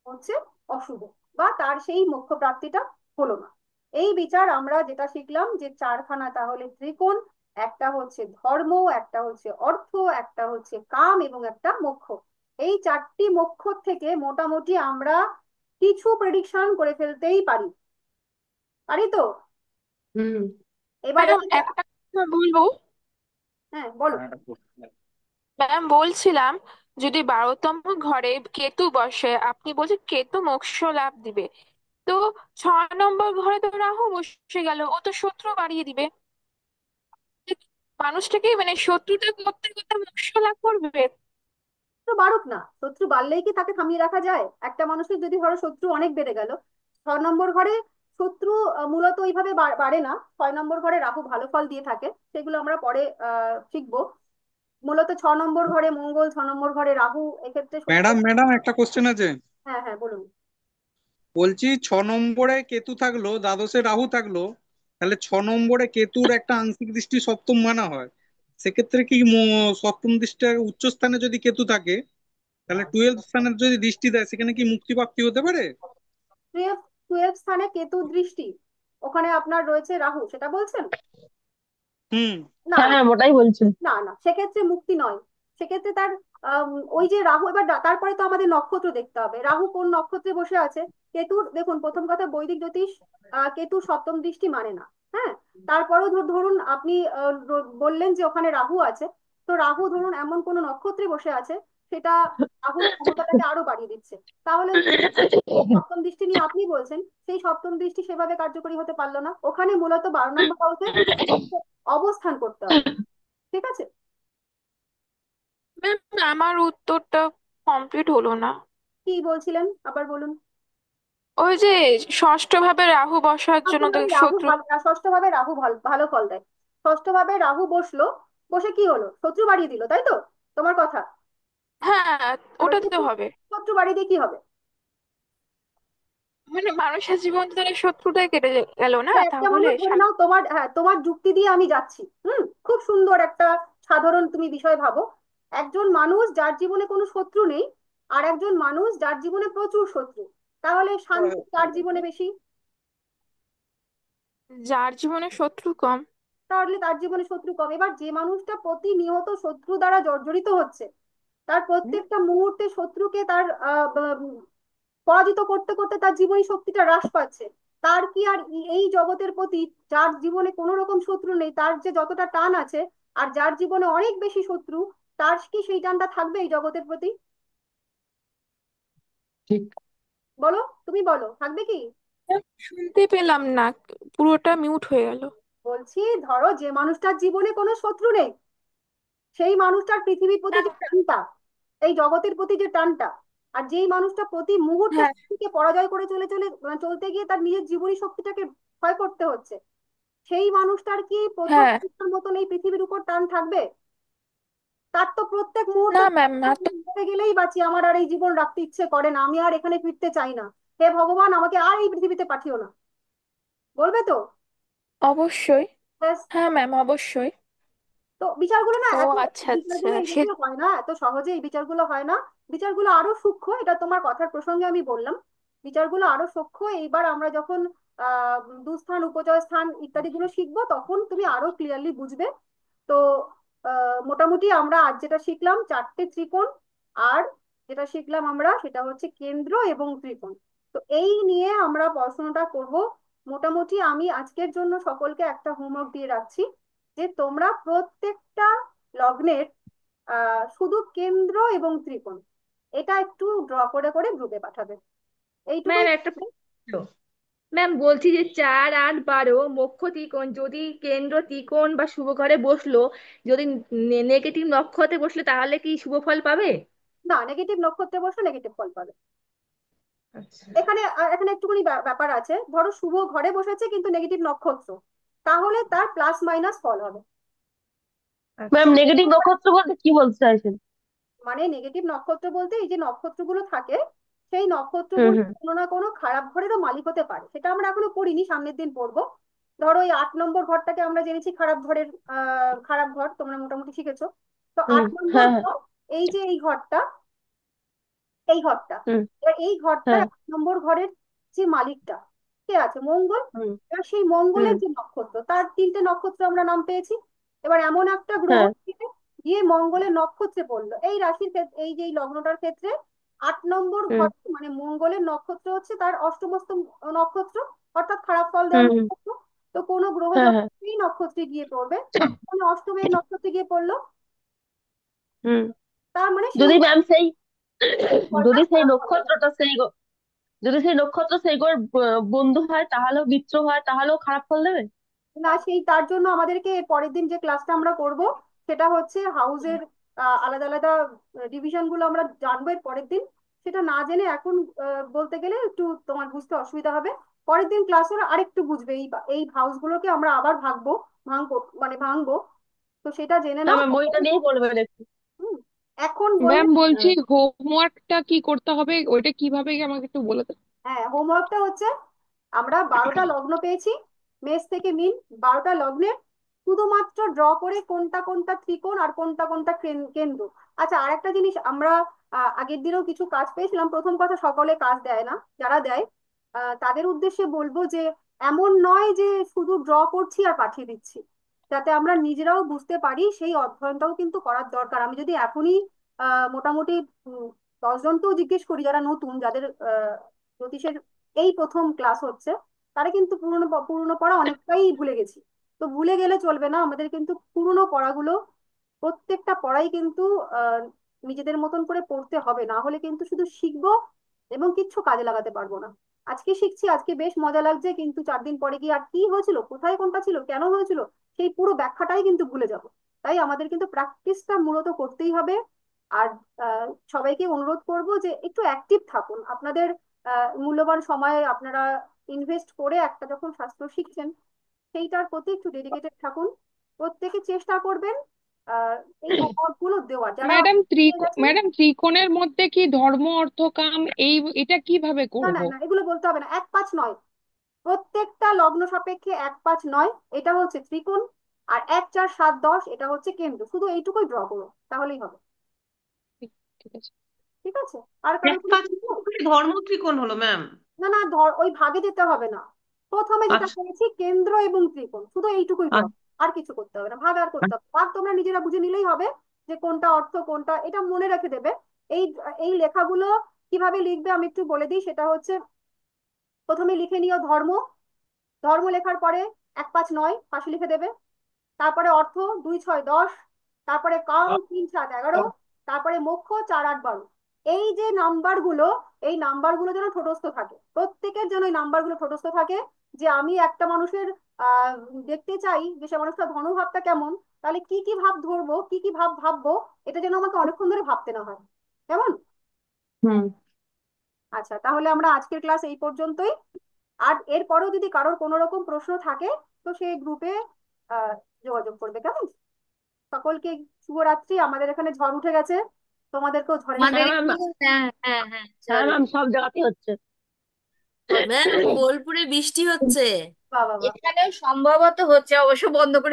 হচ্ছে অশুভ, বা তার সেই মোক্ষ প্রাপ্তিটা হলো না। এই বিচার আমরা যেটা শিখলাম যে 4খানা তাহলে ত্রিকোণ, একটা হচ্ছে ধর্ম, একটা হচ্ছে অর্থ, একটা হচ্ছে কাম, এবং একটা মোক্ষ। এই 4টি মোক্ষ থেকে মোটামুটি আমরা কিছু প্রেডিকশন করে ফেলতেই পারি, পারি তো? হুম। এবার ম্যাম একটা কথা বলবো। হ্যাঁ, বলো। ম্যাম বলছিলাম, যদি 12তম ঘরে কেতু বসে, আপনি বলছেন কেতু মোক্ষ লাভ দিবে, তো 6 নম্বর ঘরে তো রাহু বসে গেল, ও তো শত্রু বাড়িয়ে দিবে। মানুষটাকে মানে শত্রুতা করতে করতে মোক্ষ লাভ করবে। শত্রু বাড়ুক না, শত্রু বাড়লেই কি তাকে থামিয়ে রাখা যায়? একটা মানুষের যদি ধরো শত্রু অনেক বেড়ে গেল, 6 নম্বর ঘরে শত্রু মূলত ওইভাবে বাড়ে না। 6 নম্বর ঘরে রাহু ভালো ফল দিয়ে থাকে, সেগুলো আমরা পরে শিখবো। মূলত 6 নম্বর ঘরে মঙ্গল, 6 নম্বর ঘরে রাহু, এক্ষেত্রে শত্রু। ম্যাডাম ম্যাডাম একটা কোশ্চেন আছে। হ্যাঁ হ্যাঁ, বলুন। বলছি 6 নম্বরে কেতু থাকলো, দ্বাদশে রাহু থাকলো, তাহলে 6 নম্বরে কেতুর একটা আংশিক দৃষ্টি সপ্তম মানা হয়। সেক্ষেত্রে কি সপ্তম দৃষ্টি উচ্চ স্থানে যদি কেতু থাকে, তাহলে 12 স্থানের যদি দৃষ্টি দেয়, সেখানে কি মুক্তিপ্রাপ্তি হতে পারে? 12 স্থানে কেতু দৃষ্টি, ওখানে আপনার রয়েছে রাহু, সেটা বলছেন? হুম। না হ্যাঁ না, ওটাই বলছি। না না, সেক্ষেত্রে মুক্তি নয়। সেক্ষেত্রে তার ওই যে রাহু, এবার তারপরে তো আমাদের নক্ষত্র দেখতে হবে, রাহু কোন নক্ষত্রে বসে আছে। কেতুর, দেখুন প্রথম কথা, বৈদিক জ্যোতিষ কেতু সপ্তম দৃষ্টি মানে না। হ্যাঁ, তারপরেও ধরুন আপনি বললেন যে ওখানে রাহু আছে, তো রাহু ধরুন এমন কোন নক্ষত্রে বসে আছে সেটা রাহুর ক্ষমতাটাকে আরো বাড়িয়ে দিচ্ছে। তাহলে সপ্তম দৃষ্টি নিয়ে আপনি বলছেন, সেই সপ্তম দৃষ্টি সেভাবে কার্যকরী হতে পারলো না। ওখানে মূলত 12 নম্বর হাউসে অবস্থান করতে হবে। ঠিক আছে? ম্যাম, আমার উত্তরটা কমপ্লিট হলো না। কি বলছিলেন আবার বলুন। ওই যে ষষ্ঠ ভাবে রাহু বসার জন্য তো শত্রু। ষষ্ঠ ভাবে রাহু ভালো ভালো ফল দেয়। ষষ্ঠ ভাবে রাহু বসলো, বসে কি হলো? শত্রু বাড়িয়ে দিল, তাই তো তোমার কথা? হ্যাঁ, ওটা তো হবে। শত্রু বাড়িয়ে দিয়ে কি হবে? মানে মানুষের জীবন তো তাহলে শত্রুটাই কেটে গেল না একটা তাহলে মানুষ ধরে নাও, তোমার, হ্যাঁ, তোমার যুক্তি দিয়ে আমি যাচ্ছি। খুব সুন্দর একটা সাধারণ তুমি বিষয় ভাবো। একজন মানুষ যার জীবনে কোনো শত্রু নেই, আর একজন মানুষ যার জীবনে প্রচুর শত্রু, তাহলে শান্তি কার জীবনে বেশি? যার জীবনে শত্রু কম। তাহলে তার জীবনে শত্রু কম। এবার যে মানুষটা প্রতিনিয়ত শত্রু দ্বারা জর্জরিত হচ্ছে, তার প্রত্যেকটা মুহূর্তে শত্রুকে তার পরাজিত করতে করতে তার জীবনী শক্তিটা হ্রাস পাচ্ছে, তার কি আর এই জগতের প্রতি, যার জীবনে কোনো রকম শত্রু নেই, তার যে যতটা টান আছে, আর যার জীবনে অনেক বেশি শত্রু, তার কি সেই টানটা থাকবে এই জগতের প্রতি? ঠিক। বলো, তুমি বলো, থাকবে কি? শুনতে পেলাম না, পুরোটা মিউট হয়ে গেল। বলছি, ধরো যে মানুষটার জীবনে কোনো শত্রু নেই, সেই মানুষটার পৃথিবীর প্রতি যে টানটা, এই জগতের প্রতি যে টানটা, আর যেই মানুষটা প্রতি মুহূর্তে হ্যাঁ, শক্তিকে পরাজয় করে চলে চলে চলতে গিয়ে তার নিজের জীবনী শক্তিটাকে ক্ষয় করতে হচ্ছে, সেই মানুষটার কি প্রথম হ্যাঁ। মানুষটার মতন এই পৃথিবীর উপর টান থাকবে? তার তো প্রত্যেক মুহূর্তে না ম্যাম, না তো। মরে গেলেই বাঁচি, আমার আর এই জীবন রাখতে ইচ্ছে করে না, আমি আর এখানে ফিরতে চাই না, হে ভগবান আমাকে আর এই পৃথিবীতে পাঠিও না, বলবে তো? অবশ্যই। ব্যাস। হ্যাঁ ম্যাম, অবশ্যই। তো বিচারগুলো না ও এত, আচ্ছা আচ্ছা, বিচারগুলো এইভাবে হয় না, এত সহজে এই বিচারগুলো হয় না। বিচারগুলো আরো সূক্ষ্ম, এটা তোমার কথার প্রসঙ্গে আমি বললাম। বিচারগুলো আরো সূক্ষ্ম। এইবার আমরা যখন আহ দুস্থান, উপজয় স্থান ইত্যাদি গুলো শিখবো, তখন তুমি আরো ক্লিয়ারলি বুঝবে। তো মোটামুটি আমরা আজ যেটা শিখলাম, 4টে ত্রিকোণ, আর যেটা শিখলাম আমরা সেটা হচ্ছে কেন্দ্র এবং ত্রিকোণ। তো এই নিয়ে আমরা পড়াশোনাটা করব। মোটামুটি আমি আজকের জন্য সকলকে একটা হোমওয়ার্ক দিয়ে রাখছি, যে তোমরা প্রত্যেকটা লগ্নের শুধু কেন্দ্র এবং ত্রিকোণ এটা একটু ড্র করে করে গ্রুপে পাঠাবে, এইটুকুই। ম্যাম একটা প্রশ্ন। ম্যাম বলছি যে 4, 8, 12 মোক্ষ ত্রিকোণ যদি কেন্দ্র ত্রিকোণ বা শুভ ঘরে বসলো, যদি নেগেটিভ নক্ষত্রে বসলে তাহলে কি শুভ ফল পাবে? না, নেগেটিভ নক্ষত্রে বসে নেগেটিভ ফল পাবে। আচ্ছা। এখানে এখানে একটুখানি ব্যাপার আছে, ধরো শুভ ঘরে বসেছে কিন্তু নেগেটিভ নক্ষত্র, তাহলে তার প্লাস মাইনাস ফল হবে। ম্যাম নেগেটিভ নক্ষত্র বলতে কি বলতে চাইছেন? মানে নেগেটিভ নক্ষত্র বলতে এই যে নক্ষত্রগুলো থাকে, সেই হুম নক্ষত্রগুলো হুম কোনো না কোনো খারাপ ঘরেরও মালিক হতে পারে। সেটা আমরা এখনো পড়িনি, সামনের দিন পড়বো। ধরো এই 8 নম্বর ঘরটাকে আমরা জেনেছি খারাপ ঘরের, খারাপ ঘর তোমরা মোটামুটি শিখেছো। তো হুম। 8 নম্বর হ্যাঁ হ্যাঁ। ঘর, এই যে এই ঘরটা, এই ঘরটা, হুম। এবার এই ঘরটা হ্যাঁ। 8 নম্বর ঘরের যে মালিকটা কে আছে? মঙ্গল। হুম এবার সেই হুম। মঙ্গলের যে নক্ষত্র, তার 3টে নক্ষত্র আমরা নাম পেয়েছি। এবার এমন একটা গ্রহ হ্যাঁ। গিয়ে মঙ্গলের নক্ষত্রে পড়লো, এই রাশির ক্ষেত্রে, এই যে এই লগ্নটার ক্ষেত্রে 8 নম্বর হুম ঘর মানে মঙ্গলের নক্ষত্র হচ্ছে তার অষ্টমস্ত নক্ষত্র, অর্থাৎ খারাপ ফল দেওয়া হুম হুম। নক্ষত্র। তো কোনো গ্রহ হ্যাঁ যখন হ্যাঁ। এই নক্ষত্রে গিয়ে পড়বে, মানে অষ্টমের নক্ষত্রে গিয়ে পড়লো, হুম। তার মানে সেই যদি ম্যাম সেই ফলটা যদি সেই খারাপ ফল দেবে। নক্ষত্রটা যদি সেই নক্ষত্র সেই ঘর বন্ধু হয়, তাহলেও মিত্র হয়, তাহলেও খারাপ ফল দেবে? না, সেই তার জন্য আমাদেরকে এর পরের দিন যে ক্লাসটা আমরা করব, সেটা হচ্ছে হাউসের আলাদা আলাদা ডিভিশন গুলো আমরা জানবো এর পরের দিন। সেটা না জেনে এখন বলতে গেলে একটু তোমার বুঝতে অসুবিধা হবে। পরের দিন ক্লাসে আরেকটু বুঝবে, এই হাউস গুলোকে আমরা আবার ভাঙবো। তো সেটা জেনে হ্যাঁ নাও। ম্যাম ওইটা নিয়েই বলবেন একটু। হুম, এখন বললে। ম্যাম বলছি হোমওয়ার্কটা কি করতে হবে, ওইটা কিভাবে আমাকে একটু বলে দেন। হ্যাঁ, হোমওয়ার্কটা হচ্ছে, আমরা 12টা লগ্ন পেয়েছি, মেষ থেকে মিন, 12টা লগ্নের শুধুমাত্র ড্র করে কোনটা কোনটা ত্রিকোণ আর কোনটা কোনটা কেন্দ্র। আচ্ছা, আর একটা জিনিস আমরা আগের দিনেও কিছু কাজ পেয়েছিলাম। প্রথম কথা, সকলে কাজ দেয় না, যারা দেয় তাদের উদ্দেশ্যে বলবো যে এমন নয় যে শুধু ড্র করছি আর পাঠিয়ে দিচ্ছি, যাতে আমরা নিজেরাও বুঝতে পারি, সেই অধ্যয়নটাও কিন্তু করার দরকার। আমি যদি এখনই মোটামুটি 10 জনকেও জিজ্ঞেস করি যারা নতুন, যাদের জ্যোতিষের এই প্রথম ক্লাস হচ্ছে, তারা কিন্তু পুরনো পুরনো পড়া অনেকটাই ভুলে গেছি। তো ভুলে গেলে চলবে না, আমাদের কিন্তু পুরনো পড়াগুলো প্রত্যেকটা পড়াই কিন্তু আহ নিজেদের মতন করে পড়তে হবে, না হলে কিন্তু শুধু শিখবো এবং কিচ্ছু কাজে লাগাতে পারবো না। আজকে শিখছি, আজকে বেশ মজা লাগছে, কিন্তু 4 দিন পরে গিয়ে আর কি হয়েছিল, কোথায় কোনটা ছিল, কেন হয়েছিল, সেই পুরো ব্যাখ্যাটাই কিন্তু ভুলে যাব। তাই আমাদের কিন্তু প্র্যাকটিসটা মূলত করতেই হবে। আর সবাইকে অনুরোধ করব যে একটু অ্যাক্টিভ থাকুন। আপনাদের মূল্যবান সময় আপনারা ইনভেস্ট করে একটা যখন শাস্ত্র শিখছেন, সেইটার প্রতি একটু ডেডিকেটেড থাকুন। প্রত্যেকে চেষ্টা করবেন আহ এই হোমওয়ার্ক গুলো দেওয়ার, যারা ম্যাডাম পেয়ে গেছেন। ম্যাডাম ত্রিকোণের মধ্যে কি ধর্ম অর্থ কাম এটা কিভাবে না করব? না না, এগুলো বলতে হবে না, 1 5 নয়, প্রত্যেকটা লগ্ন সাপেক্ষে 1 5 9 এটা হচ্ছে ত্রিকোণ, আর 1 4 7 10 এটা হচ্ছে কেন্দ্র। শুধু এইটুকুই ড্র করো, তাহলেই হবে। ঠিক ঠিক আছে। ঠিক আছে? আর কারো এক কোনো পাঁচ প্রশ্ন? ধর্ম ত্রিকোণ হলো ম্যাম। না না, ধর ওই ভাগে যেতে হবে না, প্রথমে যেটা আচ্ছা করেছি কেন্দ্র এবং ত্রিকোণ, শুধু এইটুকুই ড্র, আর কিছু করতে হবে না, ভাগ আর করতে হবে না। ভাগ তোমরা নিজেরা বুঝে নিলেই হবে যে কোনটা অর্থ কোনটা, এটা মনে রেখে দেবে। এই এই লেখাগুলো কিভাবে লিখবে আমি একটু বলে দিই। সেটা হচ্ছে, প্রথমে লিখে নিও ধর্ম, ধর্ম লেখার পরে 1 5 9 পাশে লিখে দেবে। তারপরে অর্থ 2 6 10, তারপরে কাম 3 7 11, তারপরে মোক্ষ 4 8 12। এই যে নাম্বারগুলো, এই নাম্বারগুলো যেন ঠোঁটস্থ থাকে, প্রত্যেকের যেন এই নাম্বারগুলো ঠোঁটস্থ থাকে। যে আমি একটা মানুষের আহ দেখতে চাই যে সে মানুষটা ধনভাবটা কেমন, তাহলে কি কি ভাব ধরবো, কি কি ভাব ভাববো, এটা যেন আমাকে অনেকক্ষণ ধরে ভাবতে না হয়। কেমন? হুম। আচ্ছা, তাহলে আমরা আজকের ক্লাস এই পর্যন্তই। আর এরপরেও যদি কারোর কোনো রকম প্রশ্ন থাকে, তো সেই গ্রুপে আহ যোগাযোগ করবে। কেমন? সকলকে শুভরাত্রি। আমাদের এখানে ঝড় উঠে গেছে, তোমাদেরকেও ঝড়ের আমাদের হ্যাঁ ম্যাম। হ্যাঁ হ্যাঁ হ্যাঁ, হ্যাঁ চলো। ম্যাম, সব জায়গাতেই হচ্ছে। ম্যাম বোলপুরে বৃষ্টি হচ্ছে। বাবা। এখানেও সম্ভবত হচ্ছে, অবশ্য বন্ধ করে